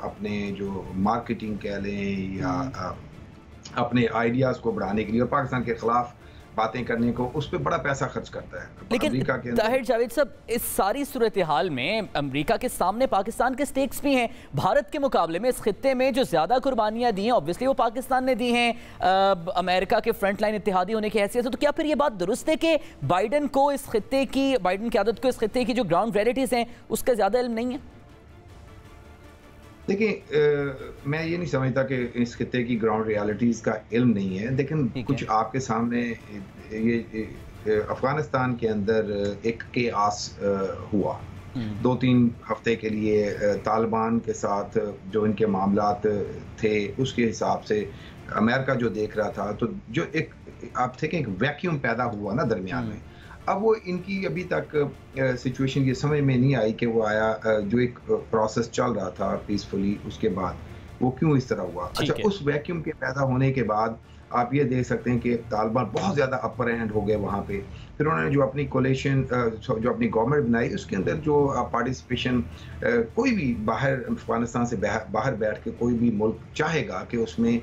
अपने जो मार्केटिंग कह लें या अपने आइडियाज़ को बढ़ाने के लिए और पाकिस्तान के ख़िलाफ़ बातें करने को उस पर बड़ा पैसा खर्च करता है। लेकिन ताहिर जावेद साहब, इस सारी सूरत हाल में अमेरिका के सामने पाकिस्तान के स्टेक्स भी हैं। भारत के मुकाबले में इस खित्ते में जो ज़्यादा कुर्बानियां दी हैं ऑब्वियसली वो पाकिस्तान ने दी हैं अमेरिका के फ्रंट लाइन इत्तेहादी होने की हैसियत से। तो क्या फिर ये बात दुरुस्त है कि बाइडन की आदत को इस खित्ते की जो ग्राउंड रियलिटीज़ हैं उसका ज़्यादा इल्म नहीं है? देखिए, मैं ये नहीं समझता कि इस खित्ते की ग्राउंड रियलिटीज़ का इल्म नहीं है, लेकिन कुछ आपके सामने ये अफ़गानिस्तान के अंदर एक केआस हुआ 2-3 हफ्ते के लिए तालिबान के साथ जो इनके मामलात थे उसके हिसाब से अमेरिका जो देख रहा था, तो जो एक आप थे कि एक वैक्यूम पैदा हुआ ना दरमियान में। अब वो इनकी अभी तक सिचुएशन ये समझ में नहीं आई कि वो आया जो एक प्रोसेस चल रहा था पीसफुली, उसके बाद वो क्यों इस तरह हुआ। अच्छा, उस वैक्यूम के पैदा होने के बाद आप ये देख सकते हैं कि तालिबान बहुत ज़्यादा अपर हैंड हो गए वहाँ पे। फिर उन्होंने जो अपनी कोलिशन जो अपनी गवर्नमेंट बनाई उसके अंदर जो पार्टिसिपेशन कोई भी बाहर अफगानिस्तान से बाहर बैठ के कोई भी मुल्क चाहेगा कि उसमें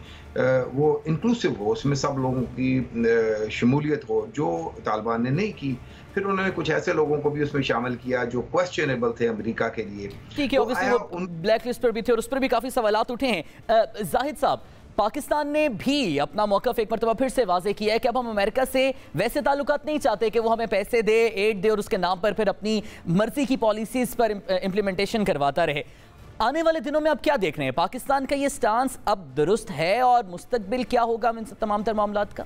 वो इंक्लूसिव हो, उसमें सब लोगों की शमूलियत हो, जो तालिबान ने नहीं की। फिर उन्होंने कुछ ऐसे लोगों को भी उसमें शामिल किया जो क्वेश्चनेबल थे अमेरिका के लिए। ठीक है, ऑब्वियसली वो ब्लैक लिस्ट पर भी थे और उस पर भी काफ़ी सवालात उठे हैं। जाहिद साहब, पाकिस्तान ने भी अपना मौक़िफ़ एक मरतबा फिर से वाज़े किया है कि अब हम अमेरिका से वैसे ताल्लुकात नहीं चाहते कि वो हमें पैसे दे, एड दे और उसके नाम पर फिर अपनी मर्जी की पॉलिसीज़ पर इम्प्लीमेंटेशन करवाता रहे। आने वाले दिनों में अब क्या देख रहे हैं? पाकिस्तान का ये स्टांस अब दुरुस्त है और मुस्तकबिल क्या होगा इन तमाम तर मामलात का?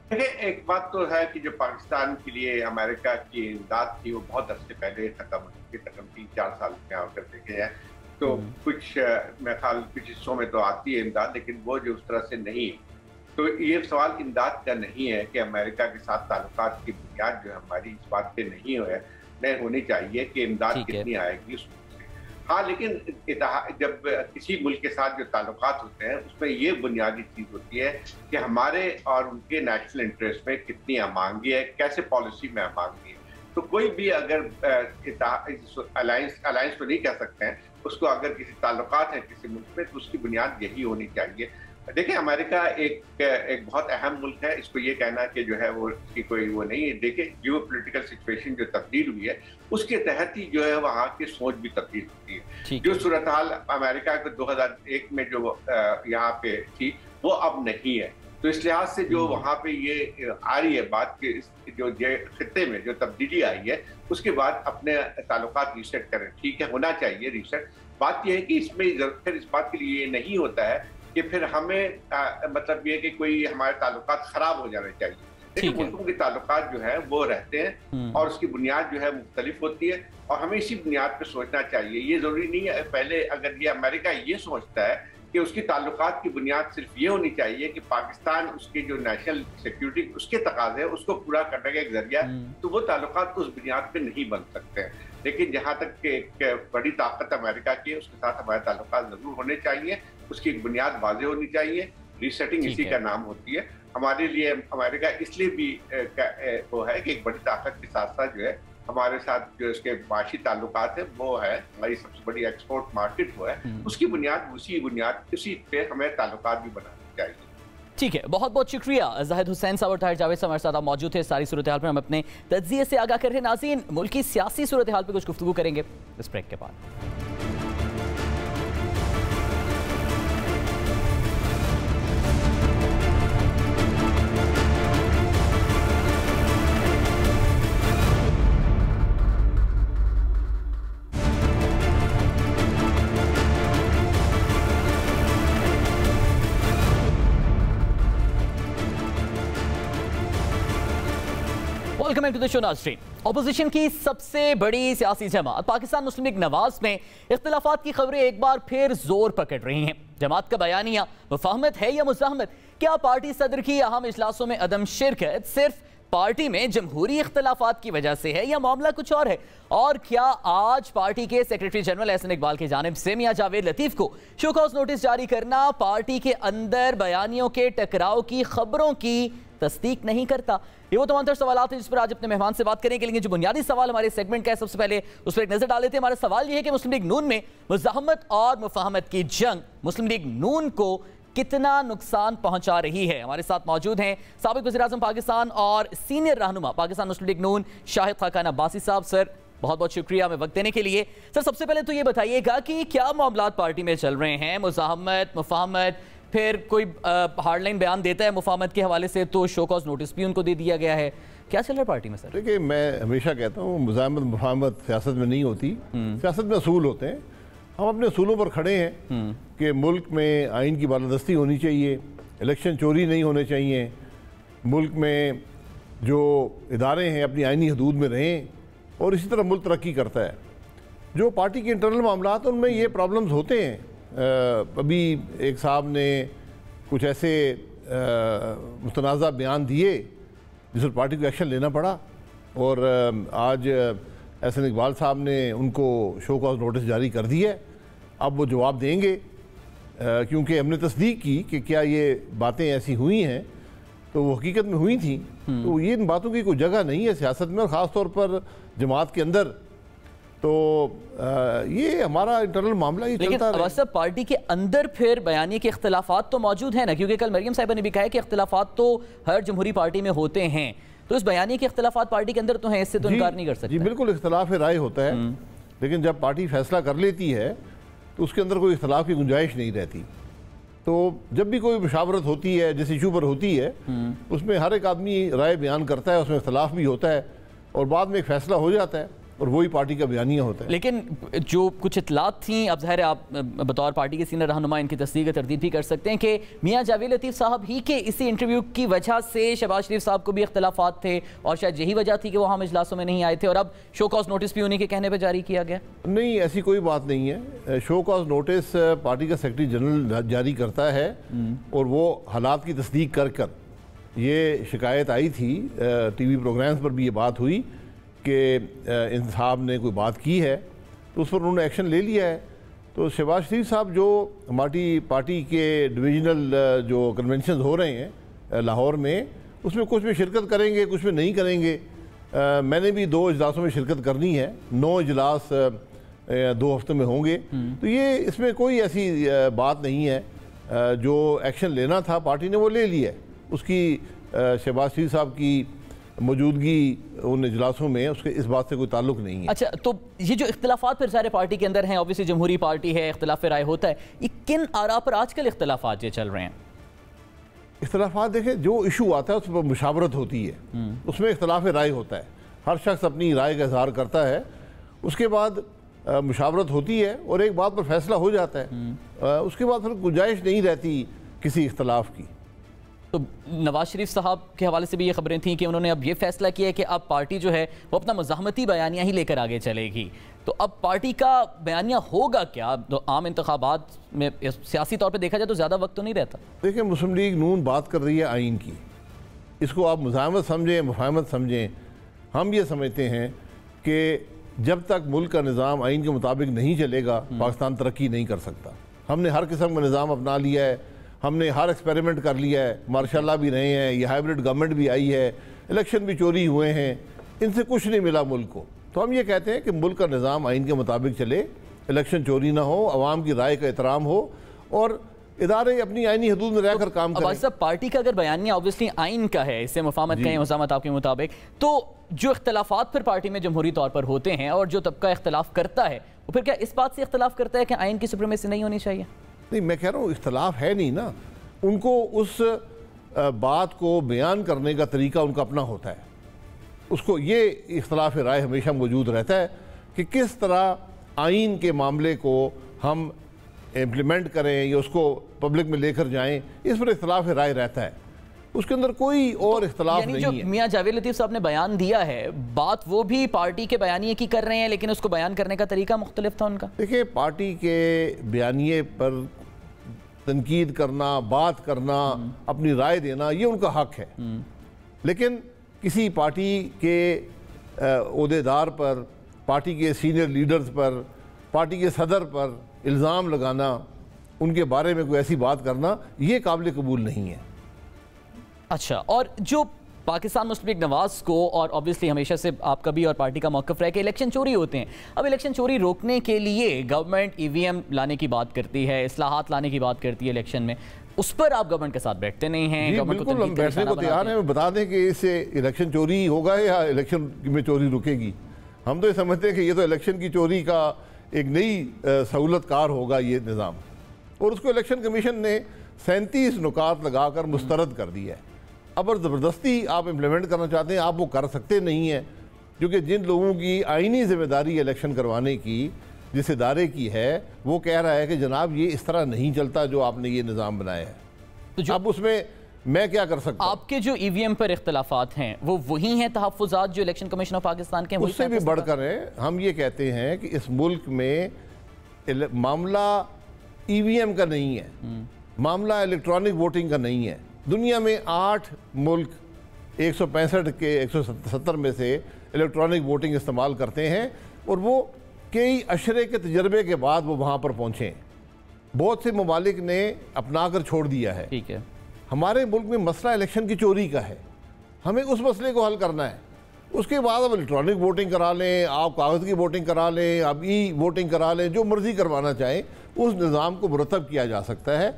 देखिए, एक बात तो है कि जो पाकिस्तान के लिए अमेरिका की इमदाद थी वो बहुत अरसे पहले खत्म हो चुकी, तकरीबन 3-4 साल में आकर देखे हैं। तो कुछ मैं ख्याल कुछ हिस्सों में तो आती है इमदाद, लेकिन वो जो उस तरह से नहीं है। तो ये सवाल इमदाद का नहीं है कि अमेरिका के साथ ताल्लुकात की बुनियाद जो हमारी इस बात पे नहीं होनी चाहिए कि इमदाद कितनी आएगी उसमें। हाँ, लेकिन जब किसी मुल्क के साथ जो ताल्लुकात होते हैं उसमें ये बुनियादी चीज़ होती है कि हमारे और उनके नेशनल इंटरेस्ट में कितनी अमांगी है, कैसे पॉलिसी में अमांगी है। तो कोई भी अगर अलायंस तो नहीं कह सकते हैं उसको, अगर किसी ताल्लुकात है किसी मुल्क में तो उसकी बुनियाद यही होनी चाहिए। देखिए, अमेरिका एक बहुत अहम मुल्क है, इसको ये कहना कि जो है वो इसकी कोई वो नहीं है। देखिए, जियो पोलिटिकल सिचुएशन जो तब्दील हुई है उसके तहत ही जो है वहाँ की सोच भी तब्दील होती है। जो सूरत हाल अमेरिका के 2001 में जो यहाँ पे थी वो अब नहीं है। तो इस लिहाज से जो वहाँ पे ये आ रही है बात कि जो खित्ते में जो तब्दीली आई है उसके बाद अपने ताल्लुकात रीसेट करें। ठीक है, होना चाहिए रीसेट। बात यह है कि इसमें फिर इस बात के लिए नहीं होता है कि फिर हमें मतलब ये कि कोई हमारे ताल्लुकात खराब हो जाने चाहिए। लेकिन मुल्कों के ताल्लुकात जो है वो रहते हैं और उसकी बुनियाद जो है मुख्तलिफ होती है और हमें इसी बुनियाद पर सोचना चाहिए। ये जरूरी नहीं है पहले अगर ये अमेरिका ये सोचता है कि उसकी ताल्लुकात की बुनियाद सिर्फ ये होनी चाहिए कि पाकिस्तान उसके जो नेशनल सिक्योरिटी उसके तकाजे है उसको पूरा करने का एक जरिया, तो वो ताल्लुकात उस बुनियाद पे नहीं बन सकते हैं। लेकिन जहाँ तक कि एक बड़ी ताकत अमेरिका की है उसके साथ हमारे ताल्लुकात जरूर होने चाहिए, उसकी एक बुनियाद वाज़े होनी चाहिए। रीसेटिंग इसी का नाम होती है। हमारे लिए अमेरिका इसलिए भी वो है कि एक बड़ी ताकत के साथ साथ जो है हमारे साथ जो इसके माशी ताल्लुकात है वो है हमारी सबसे बड़ी एक्सपोर्ट मार्केट वो है, उसकी बुनियाद उसी पे हमें ताल्लुकात भी बनाने चाहिए। ठीक है, बहुत बहुत शुक्रिया जाहिद हुसैन साहब और ताहिर जावेद साहब हमारे साथ मौजूद थे। सारी सूरत हाल पर हम अपने तज्जिए से आगाह कर रहे हैं। नाज़रीन, मुल्क की सियासी सूरत हाल पर कुछ गुफ्तगू करेंगे इस ब्रेक के बाद। वेलकम टू द शो नाज़रीन। अपोजिशन की सबसे बड़ी सियासी जमात पाकिस्तान मुस्लिम लीग नवाज में इख्तिलाफात की खबरें एक बार फिर जोर पकड़ रही हैं। जमात का बयानिया मुफाहमत है या मुज़ाहमत? क्या पार्टी सदर की अहम इजलासों में अदम शिरकत सिर्फ पार्टी में जमहूरी इख्तलाफात की वजह से है या मामला कुछ और है? और क्या आज पार्टी के सेक्रेटरी जनरल एहसन इकबाल की जानिब से मियां जावेद लतीफ को शो कॉज नोटिस जारी करना पार्टी के अंदर बयानियों के टकराव की खबरों की तस्दीक नहीं करता? ये वो तमाम तर सवाल हैं जिस पर आज अपने मेहमान से बात करेंगे। लेकिन जो बुनियादी सवाल हमारे सेगमेंट का है, सबसे पहले उस पर एक नजर डाल लेते हैं। हमारा सवाल ये है कि मुस्लिम लीग नून में मुज़ाहमत और मुफाहमत की जंग मुस्लिम लीग नून को कितना नुकसान पहुंचा रही है? हमारे साथ मौजूद हैं साबिक वज़ीर-ए-आज़म पाकिस्तान और सीनियर रहनुमा पाकिस्तान मुस्लिम लीग नून शाहिद खाकान अब्बासी साहब। सर बहुत बहुत शुक्रिया हमें वक्त देने के लिए। सर सबसे पहले तो ये बताइएगा कि क्या मामलात पार्टी में चल रहे हैं? मुज़ाहमत, मुफाहमत, फिर कोई हार्डलाइन बयान देता है मुफाहमत के हवाले से तो शो कॉज नोटिस भी उनको दे दिया गया है। क्या चल रहा है पार्टी में सर? देखिए, मैं हमेशा कहता हूँ मुज़ाहमत मुफाहमत सियासत में नहीं होती, सियासत में असूल होते हैं। हम अपने असूलों पर खड़े हैं कि मुल्क में आइन की बालादस्ती होनी चाहिए, इलेक्शन चोरी नहीं होने चाहिए, मुल्क में जो इदारे हैं अपनी आइनी हदूद में रहें और इसी तरह मुल्क तरक्की करता है। जो पार्टी के इंटरनल मामलात हैं उनमें ये प्रॉब्लम्स होते हैं। अभी एक साहब ने कुछ ऐसे मुतनाज़ा बयान दिए जिस पर पार्टी को एक्शन लेना पड़ा और आज एहसन इकबाल साहब ने उनको शो कॉज नोटिस जारी कर दी है। अब वो जवाब देंगे क्योंकि हमने तस्दीक की कि क्या ये बातें ऐसी हुई हैं तो वो हकीकत में हुई थी। तो ये इन बातों की कोई जगह नहीं है सियासत में और ख़ास तौर पर जमात के अंदर। तो ये हमारा इंटरनल मामला ही चलता है। लेकिन पार्टी के अंदर फिर बयानी के इख्तलाफात तो मौजूद हैं ना, क्योंकि कल मरियम साहिबा ने भी कहा है कि इख्तलाफात तो हर जमहूरी पार्टी में होते हैं। तो इस बयानी के इख्तलाफात पार्टी के अंदर तो हैं, इससे तो इनकार नहीं कर सकते। जी बिल्कुल, इख्तलाफ राय होता है, लेकिन जब पार्टी फैसला कर लेती है तो उसके अंदर कोई इख्तलाफ की गुंजाइश नहीं रहती। तो जब भी कोई मुशावरत होती है जिस इशू पर होती है उसमें हर एक आदमी राय बयान करता है, उसमें इख्तलाफ भी होता है और बाद में एक फैसला हो जाता है और वही पार्टी का बयानिया होता है। लेकिन जो कुछ इतलात थी, अब ज़ाहिर है आप बतौर पार्टी के सीनियर रहनुमा इनकी तस्दीक तरदीद भी कर सकते हैं कि मियां जावेद लतीफ़ साहब ही के इसी इंटरव्यू की वजह से शहबाज शरीफ साहब को भी इख्तलाफात थे और शायद यही वजह थी कि वो हम इजलासों में नहीं आए थे और अब शो कॉज नोटिस भी उन्हीं के कहने पर जारी किया गया। नहीं, ऐसी कोई बात नहीं है। शो कॉज नोटिस पार्टी का सेक्रेटरी जनरल जारी करता है और वो हालात की तस्दीक कर कर, ये शिकायत आई थी TV प्रोग्राम्स पर भी ये बात हुई कि इन साहब ने कोई बात की है तो उस पर उन्होंने एक्शन ले लिया है। तो शहबाज शरीफ साहब जो हमारी पार्टी के डिविजनल जो कन्वेंशन हो रहे हैं लाहौर में, उसमें कुछ में शिरकत करेंगे, कुछ में नहीं करेंगे। मैंने भी 2 इजलासों में शिरकत करनी है, 9 इजलास 2 हफ्तों में होंगे। तो ये इसमें कोई ऐसी बात नहीं है। जो एक्शन लेना था पार्टी ने वो ले लिया है। उसकी शहबाज शरीफ साहब की मौजूदगी उन इजलासों में उसके इस बात से कोई ताल्लुक नहीं है। अच्छा, तो ये जो इख्तलाफात फिर सारे पार्टी के अंदर हैं, ऑब्वियसली जमहूरी पार्टी है, इख्तलाफ राय होता है, ये किन आरा पर आजकल इख्तलाफात ये चल रहे हैं? इख्तलाफात देखें, जो इशू आता है उस पर मुशावरत होती है, उसमें इख्तलाफ राय होता है, हर शख्स अपनी राय का इजहार करता है, उसके बाद मुशावरत होती है और एक बात पर फैसला हो जाता है। उसके बाद फिर गुंजाइश नहीं रहती किसी इख्तलाफ की। तो नवाज शरीफ साहब के हवाले से भी ये खबरें थी कि उन्होंने अब ये फैसला किया है कि अब पार्टी जो है वो अपना मुज़ाहमती बयानिया ही लेकर आगे चलेगी। तो अब पार्टी का बयानिया होगा क्या? तो आम इंतखाबात में सियासी तौर पे देखा जाए तो ज़्यादा वक्त तो नहीं रहता। देखिए, मुस्लिम लीग नून बात कर रही है आइन की, इसको आप मुज़ाहमत समझें, मुफाहमत समझें। हम ये समझते हैं कि जब तक मुल्क का निज़ाम आइन के मुताबिक नहीं चलेगा पाकिस्तान तरक्की नहीं कर सकता। हमने हर किस्म का निज़ाम अपना लिया है, हमने हर एक्सपेरिमेंट कर लिया है, मार्शाल्लाह भी रहे हैं, ये हाइब्रिड गवर्नमेंट भी आई है, इलेक्शन भी चोरी हुए हैं, इनसे कुछ नहीं मिला मुल्क को। तो हम ये कहते हैं कि मुल्क का निज़ाम आइन के मुताबिक चले, इलेक्शन चोरी ना हो, आवाम की राय का एहतराम हो और इदारे अपनी आइनी हदूद में रहकर काम करें। सब पार्टी का अगर बयानिया ऑब्वियसली आइन का है, इससे मुफाहमत कहें, मुज़ाहमत आपके मुताबिक, तो जो इख्तलाफात फिर पार्टी में जमहूरी तौर पर होते हैं और जो तबका इख्तलाफ करता है वो फिर क्या इस बात से इख्तलाफ करता है कि आइन की सुप्रीमेसी नहीं होनी चाहिए? नहीं, मैं कह रहा हूँ इख्तलाफ है नहीं ना, उनको उस बात को बयान करने का तरीका उनका अपना होता है। उसको ये इख्तलाफ राय हमेशा मौजूद रहता है कि किस तरह आइन के मामले को हम इम्प्लीमेंट करें या उसको पब्लिक में लेकर जाएं, इस पर इख्तलाफ राय रहता है। उसके अंदर कोई और इख्तलाफ नहीं है। मियां जावेद लतीफ़ साहब ने बयान दिया है, बात वो भी पार्टी के बयानिए की कर रहे हैं, लेकिन उसको बयान करने का तरीका मुख्तलिफ था उनका। देखिए, पार्टी के बयानिए पर तनकीद करना, बात करना, अपनी राय देना, ये उनका हक है, लेकिन किसी पार्टी के ओहदेदार पर, पार्टी के सीनियर लीडर्स पर, पार्टी के सदर पर इल्ज़ाम लगाना, उनके बारे में कोई ऐसी बात करना, ये काबिल कबूल नहीं है। अच्छा, और जो पाकिस्तान मुस्लिम लीग नवाज को, और ऑब्वियसली हमेशा से आपका भी और पार्टी का मौक़िफ़ रहा कि इलेक्शन चोरी होते हैं, अब इलेक्शन चोरी रोकने के लिए गवर्नमेंट EVM लाने की बात करती है, इस्लाहात लाने की बात करती है इलेक्शन में, उस पर आप गवर्नमेंट के साथ बैठते नहीं हैं? बिल्कुल हम बैठने को तैयार हैं। बता दें कि इससे इलेक्शन चोरी होगा या इलेक्शन में चोरी रुकेगी। हम तो ये समझते हैं कि ये तो इलेक्शन की चोरी का एक नई सहूलत कार होगा ये निज़ाम, और उसको इलेक्शन कमीशन ने 37 नुकात लगाकर मुस्तरद कर दिया है। अब और ज़बरदस्ती आप इम्प्लीमेंट करना चाहते हैं, आप वो कर सकते नहीं हैं, क्योंकि जिन लोगों की आइनी जिम्मेदारी इलेक्शन करवाने की जिस इदारे की है, वो कह रहा है कि जनाब ये इस तरह नहीं चलता जो आपने ये निज़ाम बनाया है। तो जो अब उसमें मैं क्या कर सकता हूँ? आपके जो EVM पर इख्तलाफात हैं वो वही हैं तहफ़्फ़ुज़ात जो इलेक्शन कमीशन ऑफ पाकिस्तान के, उससे भी बढ़कर हैं। हम ये कहते हैं कि इस मुल्क में मामला EVM का नहीं है, मामला इलेक्ट्रॉनिक वोटिंग का नहीं है। दुनिया में 8 मुल्क 165 के 170 में से इलेक्ट्रॉनिक वोटिंग इस्तेमाल करते हैं, और वो कई अशरे के तजर्बे के बाद वो वहाँ पर पहुँचे हैं। बहुत से ममालिक ने अपना कर छोड़ दिया है। ठीक है, हमारे मुल्क में मसला इलेक्शन की चोरी का है, हमें उस मसले को हल करना है। उसके बाद अब इलेक्ट्रॉनिक वोटिंग करा लें, आप कागज़ की वोटिंग करा लें, आप वोटिंग करा लें, जो मर्ज़ी करवाना चाहें, उस निज़ाम को मुरतब किया जा सकता है।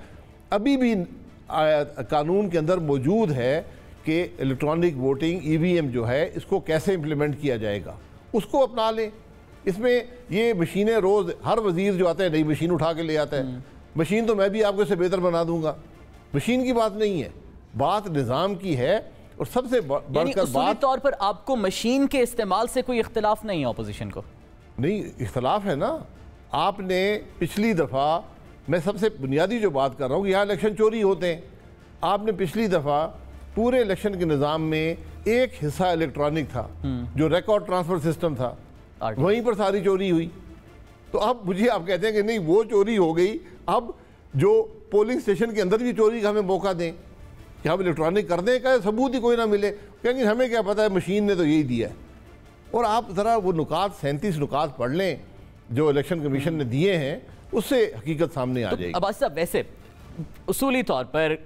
अभी भी कानून के अंदर मौजूद है कि इलेक्ट्रॉनिक वोटिंग EVM जो है इसको कैसे इम्प्लीमेंट किया जाएगा, उसको अपना लें। इसमें ये मशीनें रोज़ हर वज़ीर जो आता है नई मशीन उठा के ले आता है। मशीन तो मैं भी आपको इससे बेहतर बना दूंगा, मशीन की बात नहीं है, बात निज़ाम की है। और सबसे बढ़कर बात तौर पर आपको मशीन के इस्तेमाल से कोई इख्तिलाफ नहीं है अपोजिशन को? नहीं, इख्तिलाफ है ना। आपने पिछली दफ़ा, मैं सबसे बुनियादी जो बात कर रहा हूँ कि यहाँ इलेक्शन चोरी होते हैं। आपने पिछली दफ़ा पूरे इलेक्शन के निज़ाम में एक हिस्सा इलेक्ट्रॉनिक था, जो रिकॉर्ड ट्रांसफ़र सिस्टम था, वहीं पर सारी चोरी हुई। तो अब मुझे आप कहते हैं कि नहीं वो चोरी हो गई, अब जो पोलिंग स्टेशन के अंदर भी चोरी का हमें मौका दें कि हम इलेक्ट्रॉनिक कर दें, का सबूत ही कोई ना मिले, क्योंकि हमें क्या पता है मशीन ने तो यही दिया है। और आप ज़रा वो नुकात 37 नुकात पढ़ लें जो इलेक्शन कमीशन ने दिए हैं, उससे हकीकत सामने आ जाएगी। अब्बास साहब, वैसे उसूली तौर पर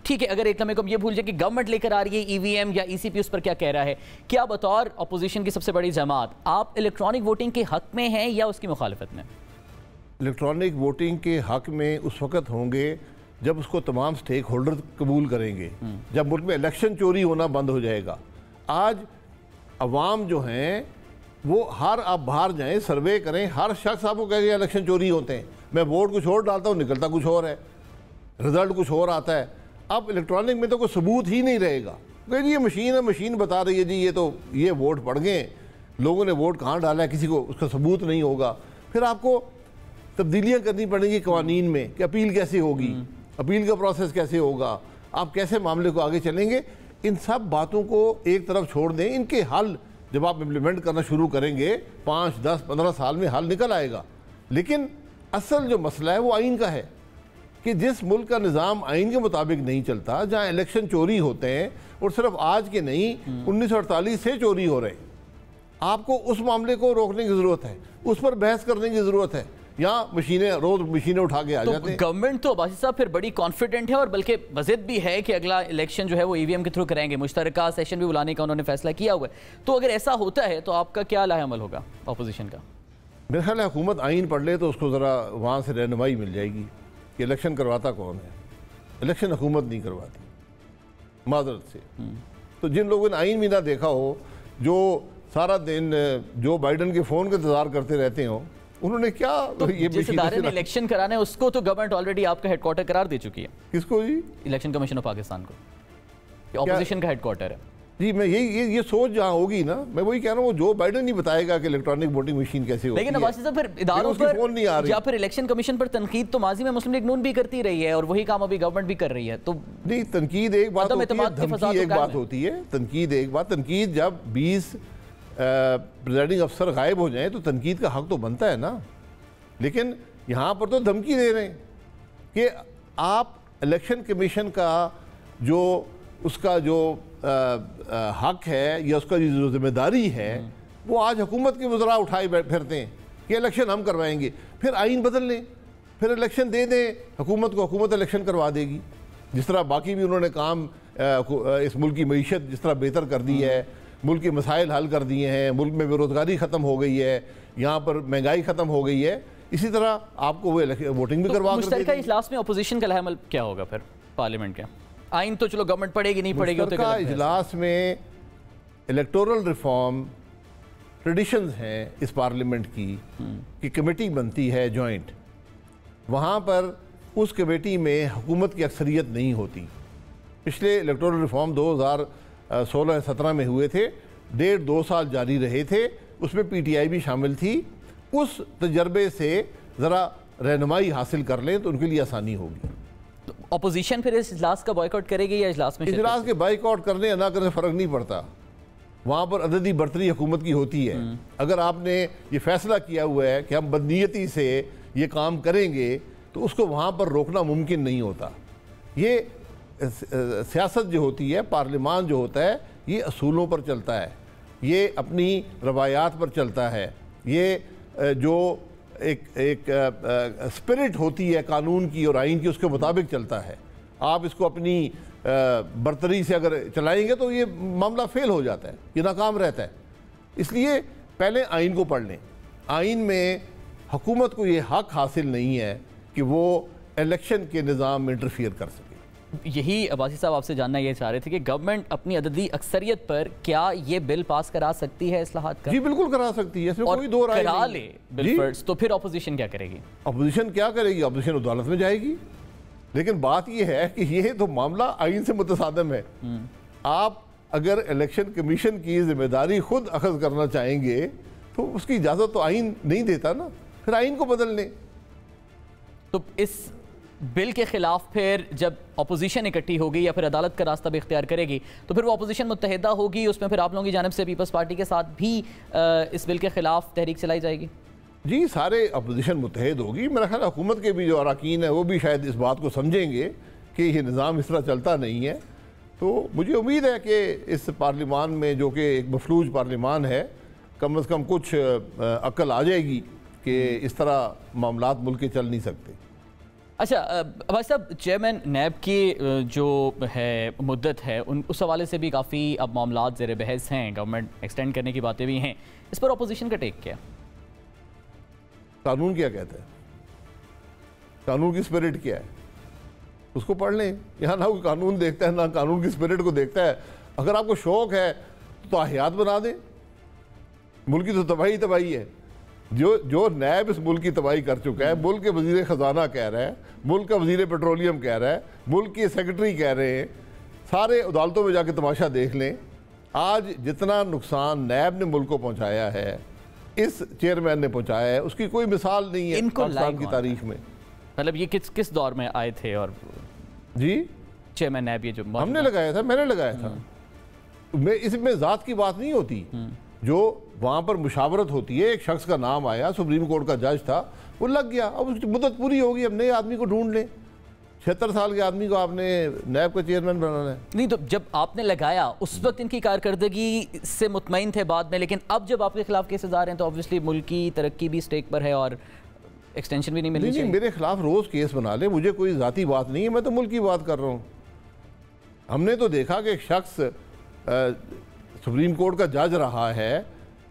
ठीक है, अगर एक लम्हे को हम ये भूल जाए कि गवर्नमेंट लेकर आ रही है EVM या ECP, उस पर क्या कह रहा है, क्या बतौर अपोजिशन की सबसे बड़ी जमात आप इलेक्ट्रॉनिक वोटिंग के हक में हैं या उसकी मुखालिफत में? इलेक्ट्रॉनिक वोटिंग के हक में उस वक्त होंगे जब उसको तमाम स्टेक होल्डर कबूल करेंगे, जब मुल्क में इलेक्शन चोरी होना बंद हो जाएगा। आज अवाम जो हैं वो आप बाहर जाएं, सर्वे करें, हर शख्स आपको कहेगा इलेक्शन चोरी होते हैं। मैं वोट कुछ और डालता हूँ, निकलता कुछ और है, रिजल्ट कुछ और आता है। अब इलेक्ट्रॉनिक में तो कोई सबूत ही नहीं रहेगा, क्योंकि ये मशीन है, मशीन बता रही है जी ये वोट पड़ गए, लोगों ने वोट कहाँ डाला है, किसी को उसका सबूत नहीं होगा। फिर आपको तब्दीलियाँ करनी पड़ेंगी कवानीन में कि अपील कैसे होगी, अपील का प्रोसेस कैसे होगा, आप कैसे मामले को आगे चलेंगे। इन सब बातों को एक तरफ छोड़ दें, इनके हल जब आप इम्प्लीमेंट करना शुरू करेंगे 5, 10, 15 साल में हल निकल आएगा। लेकिन असल जो मसला है वो आइन का है कि जिस मुल्क का निज़ाम आइन के मुताबिक नहीं चलता, जहाँ इलेक्शन चोरी होते हैं, और सिर्फ आज के नहीं 1948 से चोरी हो रहे हैं, आपको उस मामले को रोकने की ज़रूरत है, उस पर बहस करने की ज़रूरत है। यहाँ रोज़ मशीनें उठा के आ जाते हैं। गवर्नमेंट तो अब्बासी साहब फिर बड़ी कॉन्फिडेंट है, और बल्कि वज़ीद भी है कि अगला इलेक्शन जो है वो EVM के थ्रू करेंगे, मुश्तरका सेशन भी बुलाने का उन्होंने फैसला किया हुआ है। तो अगर ऐसा होता है तो आपका क्या लाहे अमल होगा अपोजिशन का? मेरे ख्याल है हुकूमत आइन पढ़ ले तो उसको ज़रा वहाँ से रहनुमाई मिल जाएगी कि इलेक्शन करवाता कौन है। इलेक्शन हुकूमत नहीं करवाती माजरत से। तो जिन लोगों ने आइन भी ना देखा हो, जो सारा दिन जो बाइडन के फ़ोन का इंतज़ार करते रहते हो, उन्होंने क्या तो ये जिस इदारे ने इलेक्शन कराना है उसको तो गवर्नमेंट ऑलरेडी आपका हेडक्वार्टर करार दे चुकी है। किसको जी? इलेक्शन कमीशन ऑफ पाकिस्तान को, ऑपोजिशन का हेडक्वार्टर है जी। मैं ये सोच जहाँ होगी ना, मैं वही कह रहा हूँ, जो बाइडन ही बताएगा कि इलेक्ट्रॉनिक वोटिंग मशीन कैसे होती है। लेकिन अब्बासी साहब फिर इदारों पर या फिर इलेक्शन कमीशन पर तनकीद तो माजी में मुस्लिम लीग नून भी करती रही है, और वही काम अभी गवर्नमेंट भी कर रही है। तो नहीं, तनकीद एक बात होती है, धमकी एक बात होती है। तनकीद एक बात, तनकीद जब 20 प्रिजाइडिंग अफसर गायब हो जाए तो तनकीद का हक तो बनता है ना। लेकिन यहाँ पर तो धमकी दे रहे हैं कि आप इलेक्शन कमीशन का जो उसका जो हक है या उसका जो जिम्मेदारी है वो आज हुकूमत के वज़रा उठाए फिरते हैं कि इलेक्शन हम करवाएंगे, फिर आइन बदल लें, फिर इलेक्शन दे दें हुकूमत को, हुकूमत इलेक्शन करवा देगी। जिस तरह बाकी भी उन्होंने काम इस मुल्क की मईशत जिस तरह बेहतर कर दी है, मुल्क के मसाइल हल कर दिए हैं, मुल्क में बेरोज़गारी ख़त्म हो गई है, यहाँ पर महंगाई ख़त्म हो गई है, इसी तरह आपको वो वोटिंग भी करवा मुश्तरका इजलास में अपोजिशन का लाहेमल क्या होगा फिर पार्लियामेंट का? आइन तो चलो गवर्नमेंट पढ़ेगी नहीं पढ़ेगी, मुश्तरका इजलास में इलेक्टोरल रिफॉर्म ट्रेडिशंस हैं इस पार्लियामेंट की कि कमेटी बनती है जॉइंट, वहाँ पर उस कमेटी में हुकूमत की अक्सरियत नहीं होती। पिछले इलेक्टोरल रिफॉर्म 2016-17 में हुए थे, 1.5-2 साल जारी रहे थे, उसमें PTI भी शामिल थी। उस तजर्बे से ज़रा रहनुमाई हासिल कर लें तो उनके लिए आसानी होगी। तो अपोजिशन फिर इस इजलास का बॉयकॉट करेगी या इजलास में? इजलास के बॉयकॉट करने या ना करने फ़र्क नहीं पड़ता, वहाँ पर अददी बरतरी हुकूमत की होती है। अगर आपने ये फैसला किया हुआ है कि हम बदनीयती से ये काम करेंगे तो उसको वहाँ पर रोकना मुमकिन नहीं होता। ये सियासत जो होती है, पार्लियामान जो होता है, ये असूलों पर चलता है, ये अपनी रवायात पर चलता है, ये जो एक स्पिरिट होती है कानून की और आइन की उसके मुताबिक चलता है। आप इसको अपनी बरतरी से अगर चलाएंगे तो ये मामला फेल हो जाता है, ये नाकाम रहता है। इसलिए पहले आइन को पढ़ लें। आइन में हुकूमत को ये हक हासिल नहीं है कि वो इलेक्शन के निज़ाम में इंटरफियर कर सके। यही अब्बासी साहब आपसे जानना ये चाह रहे थे कि गवर्नमेंट अपनी अददी अक्सरियत पर क्या ये बिल पास करा सकती है इस्लाहात का? जी बिल्कुल करा सकती है, इसमें कोई दो राय करा नहीं। ले बिल फर्स्ट, तो फिर अपोजिशन क्या करेगी? अपोजिशन क्या करेगी? अपोजिशन अदालत में जाएगी। लेकिन बात यह है कि ये तो मामला आइन से मुतसादम है। आप अगर इलेक्शन कमीशन की जिम्मेदारी खुद अखज़ करना चाहेंगे तो उसकी इजाज़त तो आइन नहीं देता ना, फिर आइन को बदल लें। तो इस बिल के खिलाफ फिर जब अपोजिशन इकट्ठी होगी या फिर अदालत का रास्ता भी इख्तियार करेगी तो फिर वो अपोजिशन मुत्तहिदा होगी, उसमें फिर आप लोगों की जानिब से पीपल्स पार्टी के साथ भी इस बिल के खिलाफ तहरीक चलाई जाएगी? जी सारे अपोजिशन मुत्तहिद होगी। मेरा ख्याल हुकूमत के भी जो अरकान है वो भी शायद इस बात को समझेंगे कि ये निज़ाम इस तरह चलता नहीं है। तो मुझे उम्मीद है कि इस पार्लियामान में, जो कि एक मफलूज पार्लियामान है, कम से कम कुछ अक्ल आ जाएगी कि इस तरह मामलात मुल्क के चल नहीं सकते। अच्छा भाई साहब, चेयरमैन नैब की जो है मुद्दत है उस हवाले से भी काफ़ी अब मामलात ज़ेर बहस हैं, गवर्नमेंट एक्सटेंड करने की बातें भी हैं, इस पर अपोजिशन का टेक क्या? कानून क्या कहता है, कानून की स्पिरिट क्या है, उसको पढ़ लें। यहाँ ना कोई कानून देखता है ना कानून की स्पिरिट को देखता है। अगर आपको शौक है तो ताहियात बना दें। मुल्क की तो तबाही है। जो नैब इस मुल्क की तबाही कर चुका है, मुल्क के वजीर ख़जाना कह रहा है, मुल्क का वजीर पेट्रोलियम कह रहा है, मुल्क के सेक्रेटरी कह रहे हैं, सारे अदालतों में जाके तमाशा देख लें। आज जितना नुकसान नैब ने मुल्क को पहुँचाया है, इस चेयरमैन ने पहुँचाया है, उसकी कोई मिसाल नहीं है पाकिस्तान की तारीख में। मतलब ये किस दौर में आए थे? और जी चेयरमैन नैब ये जो हमने लगाया था, मैंने लगाया था। मैं इसमें ज़ात की बात नहीं होती, जो वहाँ पर मुशावरत होती है। एक शख्स का नाम आया, सुप्रीम कोर्ट का जज था, वो लग गया, अब उसकी मुद्दत पूरी होगी, अब नए आदमी को ढूंढ लें। 76 साल के आदमी को आपने नैब का चेयरमैन बनाना है? नहीं, तो जब आपने लगाया उस वक्त इनकी कारकर्दगी से मुतमईन थे बाद में, लेकिन अब जब आपके खिलाफ केसेस आ रहे हैं तो ऑब्वियसली मुल्क की तरक्की भी स्टेक पर है और एक्सटेंशन भी नहीं मिलनी चाहिए। मेरे खिलाफ रोज़ केस बना ले, मुझे कोई ज़ाती बात नहीं है, मैं तो मुल्क की बात कर रहा हूँ। हमने तो देखा कि एक शख्स सुप्रीम कोर्ट का जज रहा है,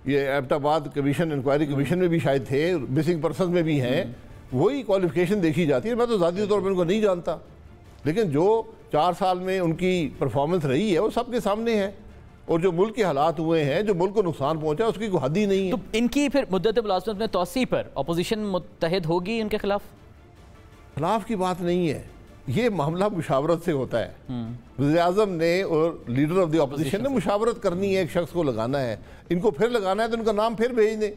ये एबटाबाद कमीशन, इंक्वायरी कमीशन में भी शायद थे, मिसिंग पर्सन में भी हैं, वही क्वालिफिकेशन देखी जाती है। मैं तो ज़ाती तौर पर उनको नहीं जानता, लेकिन जो 4 साल में उनकी परफॉर्मेंस रही है वो सबके सामने है। और जो मुल्क के हालात हुए हैं, जो मुल्क को नुकसान पहुंचा, उसकी कोई हद ही नहीं है। तो इनकी फिर मुद्दत मुलाज़मत में तौसी पर अपोजिशन मुत्तहिद होगी इनके खिलाफ की बात नहीं है, ये मामला मुशावरत से होता है। वज़ीर आज़म ने और लीडर ऑफ द अपोजिशन ने मुशावरत करनी है, एक शख्स को लगाना है। इनको फिर लगाना है तो उनका नाम फिर भेज दें,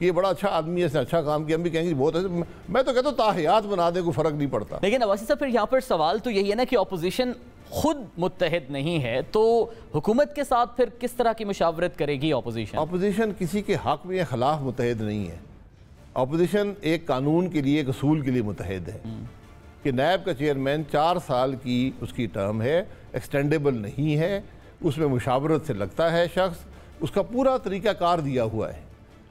ये बड़ा अच्छा आदमी है, इसने अच्छा काम किया, हम भी कहेंगे बहुत अच्छा। मैं तो कहता हूँ ताहियात बना दे, कोई फ़र्क नहीं पड़ता। लेकिन अब्बासी साहब, फिर यहाँ पर सवाल तो यही है ना कि अपोजिशन खुद मुत्तहिद नहीं है, तो हुकूमत के साथ फिर किस तरह की मुशावरत करेगी अपोजिशन? अपोजिशन किसी के हक में या खिलाफ मुत्तहिद नहीं है। अपोजिशन एक कानून के लिए, एक असूल के लिए मुत्तहिद है। कि नैब का चेयरमैन 4 साल की उसकी टर्म है, एक्सटेंडेबल नहीं है, उसमें मुशावरत से लगता है शख्स, उसका पूरा तरीक़ाकार दिया हुआ है।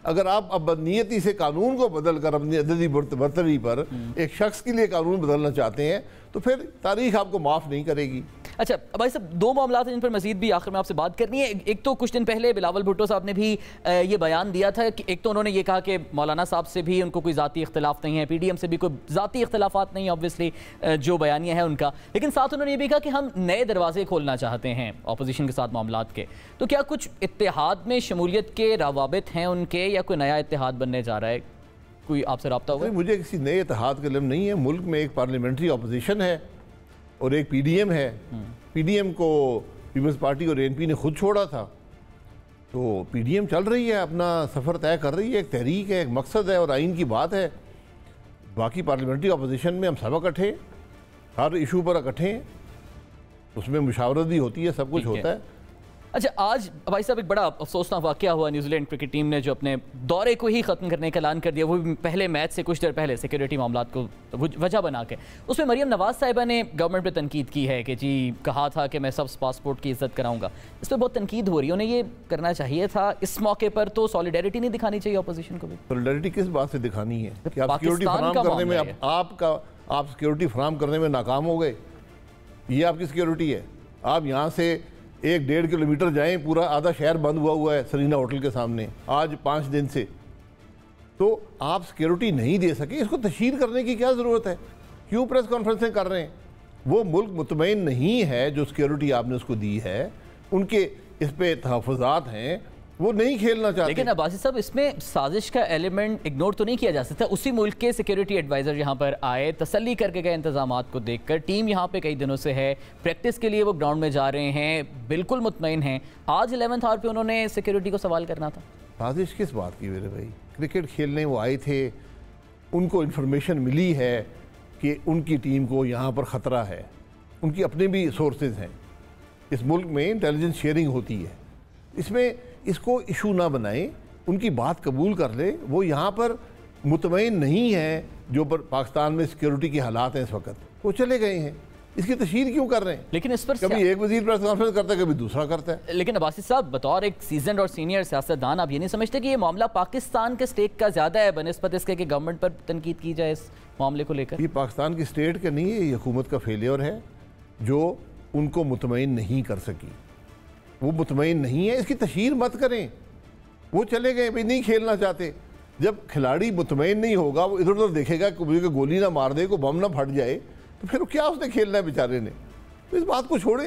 अगर आप अब नियति से कानून को बदल कर अपनी अददी बर्तरी पर एक शख्स के लिए कानून बदलना चाहते हैं तो फिर तारीख आपको माफ़ नहीं करेगी। अच्छा भाई साहब, 2 मामला हैं जिन पर मजीद भी आखिर में आपसे बात करनी है। एक तो कुछ दिन पहले बिलावल भुट्टो साहब ने भी ये बयान दिया था कि एक तो उन्होंने ये कहा कि मौलाना साहब से भी उनको कोई ज़ाती इख्तलाफ नहीं है, PDM से भी कोई ज़ाती इख्तलाफात नहीं है, ऑब्वियसली जो बयानिया है उनका, लेकिन साथ उन्होंने ये भी कहा कि हम नए दरवाजे खोलना चाहते हैं अपोजिशन के साथ मामलात के। तो क्या कुछ इत्तेहाद में शमूलियत के रवाबित हैं उनके, या कोई नया इत्तेहाद बनने जा रहा है? कोई आपसे रब्ता हुआ? मुझे किसी नए इत्तेहाद का इल्म नहीं है। मुल्क में एक पार्लियामेंट्री अपोजिशन है और एक PDM है। PDM को पीपल्स पार्टी और ANP ने खुद छोड़ा था, तो PDM चल रही है, अपना सफ़र तय कर रही है, एक तहरीक है, एक मकसद है और आइन की बात है। बाकी पार्लियामेंट्री अपोजिशन में हम सब इकट्ठे, हर इशू पर इकट्ठे, उसमें मुशावरत भी होती है, सब कुछ होता है। अच्छा, आज भाई साहब एक बड़ा अफसोसनाक वाक़या हुआ। न्यूजीलैंड क्रिकेट टीम ने जो अपने दौरे को ही ख़त्म करने का ऐलान कर दिया, वो भी पहले मैच से कुछ देर पहले सिक्योरिटी मामलात को वजह बना के। उसमें मरियम नवाज़ साहिबा ने गवर्नमेंट पे तनकीद की है कि जी कहा था कि मैं सब पासपोर्ट की इज्जत कराऊंगा। इस पर बहुत तनकीद हो रही है। उन्हें ये करना चाहिए था इस मौके पर, तो सॉलिडेरिटी नहीं दिखानी चाहिए अपोजिशन को भी। सॉलिडेरिटी किस बात से दिखानी है कि आप सिक्योरिटी फराम करने में आप सिक्योरिटी फराम करने में नाकाम हो गए, ये आपकी सिक्योरिटी है? आप यहाँ से 1-1.5 किलोमीटर जाएं, पूरा आधा शहर बंद हुआ है सरीना होटल के सामने आज 5 दिन से, तो आप सिक्योरिटी नहीं दे सके। इसको तशहीर करने की क्या ज़रूरत है? क्यों प्रेस कॉन्फ्रेंसें कर रहे हैं? वो मुल्क मुतमईन नहीं है जो सिक्योरिटी आपने उसको दी है, उनके इस पे तहफ़्फ़ुज़ात हैं, वो नहीं खेलना चाहते। लेकिन अब्बासी साहब, इसमें साजिश का एलिमेंट इग्नोर तो नहीं किया जा सकता। उसी मुल्क के सिक्योरिटी एडवाइज़र यहाँ पर आए, तसल्ली करके गए इंतजामात को देखकर। टीम यहाँ पे कई दिनों से है, प्रैक्टिस के लिए वो ग्राउंड में जा रहे हैं, बिल्कुल मुतमईन हैं। आज 11th आवर पे उन्होंने सिक्योरिटी को सवाल करना था। साजिश किस बात की मेरे भाई? क्रिकेट खेलने वो आए थे, उनको इन्फॉर्मेशन मिली है कि उनकी टीम को यहाँ पर ख़तरा है, उनकी अपने भी सोर्सेज हैं। इस मुल्क में इंटेलिजेंस शेयरिंग होती है, इसमें इसको इशू ना बनाएं, उनकी बात कबूल कर ले। वो यहाँ पर मुतमईन नहीं है जो पर पाकिस्तान में सिक्योरिटी के हालात हैं इस वक्त, वो चले गए हैं। इसकी तशहीर क्यों कर रहे हैं? लेकिन इस पर कभी एक वजीर प्रेस कॉन्फ्रेंस करता है, कभी दूसरा करता है। लेकिन अब्बासी साहब, बतौर एक सीजन और सीनियर सियासतदान, आप ये नहीं समझते कि ये मामला पाकिस्तान के स्टेट का ज़्यादा है बनिस्बत इसके कि गवर्नमेंट पर तनकीद की जाए इस मामले को लेकर? ये पाकिस्तान की स्टेट का नहीं है, ये हुकूमत का फेलियर है जो उनको मुतमईन नहीं कर सकी। वो मुतमईन नहीं है, इसकी तशहीर मत करें। वो चले गए भाई, नहीं खेलना चाहते। जब खिलाड़ी मुतमईन नहीं होगा, वो इधर उधर देखेगा कि मुझे गोली ना मार दे, को बम ना फट जाए, तो फिर क्या उसने खेलना है बेचारे ने? तो इस बात को छोड़े,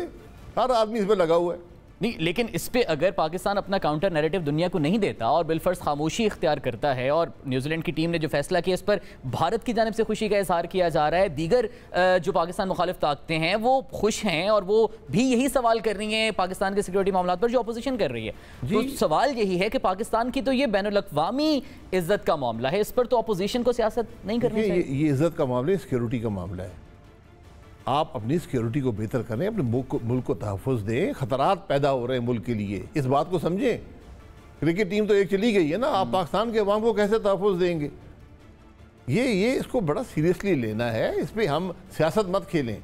हर आदमी इस पर लगा हुआ है। नहीं, लेकिन इस पे अगर पाकिस्तान अपना काउंटर नैरेटिव दुनिया को नहीं देता और बिलफर्ज खामोशी इख्तियार करता है, और न्यूजीलैंड की टीम ने जो फैसला किया इस पर भारत की जानिब से खुशी का इजहार किया जा रहा है, दीगर जो पाकिस्तान मुखालिफ ताकतें हैं वो खुश हैं और वो भी यही सवाल कर रही हैं पाकिस्तान के सिक्योरिटी मामलों पर जो अपोजिशन कर रही है। तो सवाल यही है कि पाकिस्तान की तो ये बैनुल-अक़वामी इज्जत का मामला है, इस पर तो अपोजिशन को सियासत नहीं करनी चाहिए। ये इज्जत का मामला है, सिक्योरिटी का मामला है। आप अपनी सिक्योरिटी को बेहतर करें, अपने मुल्क को तहफ़्फ़ुज़ दें। ख़तरात पैदा हो रहे हैं मुल्क के लिए, इस बात को समझें। क्रिकेट टीम तो एक चली गई है ना, आप पाकिस्तान के अवाम को कैसे तहफ़्फ़ुज़ देंगे? ये इसको बड़ा सीरियसली लेना है। इस पर हम सियासत मत खेलें,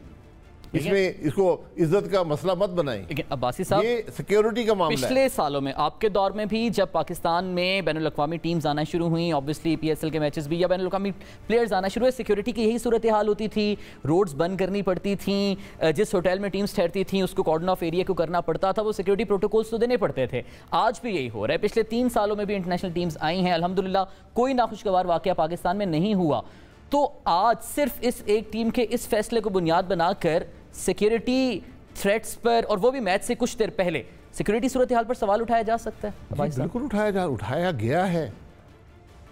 इसमें इसको इज्जत का मसला मत बनाएं। लेकिन अब्बासी साहब, ये सिक्योरिटी का मामला है। पिछले सालों में आपके दौर में भी जब पाकिस्तान में बैनुल-अक़वामी टीम्स आना शुरू हुई, ऑब्वियसली PSL के मैचेस भी, या बैनुल-अक़वामी प्लेयर्स आना शुरू हुए, सिक्योरिटी की यही सूरत हाल होती थी। रोड्स बंद करनी पड़ती थी, जिस होटल में टीम्स ठहरती थी उसको कॉर्डन ऑफ एरिया को करना पड़ता था, वो सिक्योरिटी प्रोटोकॉल्स तो देने पड़ते थे। आज भी यही हो रहा है। पिछले 3 सालों में भी इंटरनेशनल टीम्स आई हैं, अल्हम्दुलिल्लाह कोई नाखुशगवार वाक़या पाकिस्तान में नहीं हुआ। तो आज सिर्फ इस एक टीम के इस फैसले को बुनियाद बनाकर सिक्योरिटी थ्रेट्स पर, और वो भी मैच से कुछ देर पहले, सिक्योरिटी सूरत हाल पर सवाल उठाया जा सकता है? बिल्कुल उठाया गया है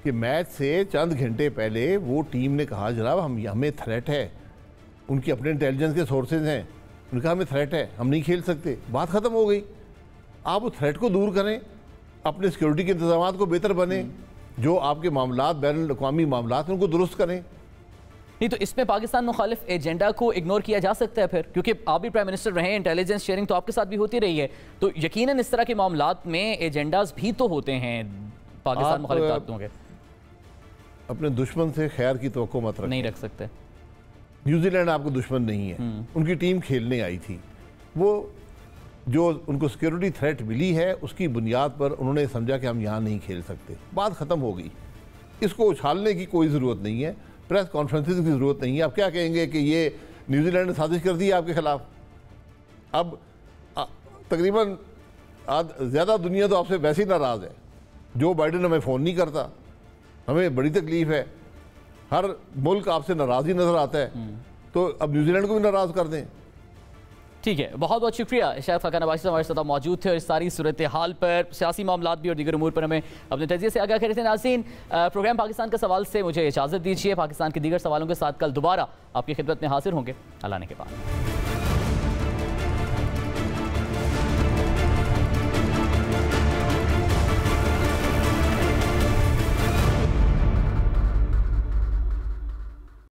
कि मैच से चंद घंटे पहले वो टीम ने कहा जनाब हमें थ्रेट है, उनकी अपने इंटेलिजेंस के सोर्सेज हैं, उन्होंने कहा हमें थ्रेट है, हम नहीं खेल सकते। बात ख़त्म हो गई। आप उस थ्रेट को दूर करें, अपने सिक्योरिटी के इंतजाम को बेहतर बने, जो आपके मामलात बैनुल-अक़वामी मामलात उनको दुरुस्त करें। नहीं तो इसमें पाकिस्तान मुखालिफ एजेंडा को इग्नोर किया जा सकता है फिर, क्योंकि आप भी प्राइम मिनिस्टर रहे हैं, इंटेलिजेंस शेयरिंग तो आपके साथ भी होती रही है, तो यकीनन इस तरह के मामलात में एजेंडाज भी तो होते हैं पाकिस्तान मुखालिफ ताकतों के। अपने दुश्मन से खैर की तवक्को मत रखें। नहीं रख सकते, न्यूजीलैंड आपको दुश्मन नहीं है, उनकी टीम खेलने आई थी। वो जो उनको सिक्योरिटी थ्रेट मिली है उसकी बुनियाद पर उन्होंने समझा कि हम यहाँ नहीं खेल सकते, बात ख़त्म हो गई। इसको उछालने की कोई ज़रूरत नहीं है, प्रेस कॉन्फ्रेंसेस की ज़रूरत नहीं है। आप क्या कहेंगे कि ये न्यूजीलैंड ने साजिश कर दी है आपके ख़िलाफ़। अब तकरीबन ज़्यादा दुनिया तो आपसे वैसे ही नाराज़ है। जो बाइडन हमें फ़ोन नहीं करता, हमें बड़ी तकलीफ़ है, हर मुल्क आपसे नाराज़ ही नज़र आता है, तो अब न्यूजीलैंड को भी नाराज़ कर दें। ठीक है, बहुत बहुत शुक्रिया शायद खान अब्बासी हमारे साथ मौजूद थे और इस सारी सूरत हाल पर, सियासी मामलात भी और दीगर उमूर पर हमें अपने तजिए से आगाह कर रहे थे। नाज़रीन, प्रोग्राम पाकिस्तान का सवाल से मुझे इजाज़त दीजिए। पाकिस्तान के दीगर सवालों के साथ कल दोबारा आपकी खिदमत में हाजिर होंगे। अल्लाह ने के बाद।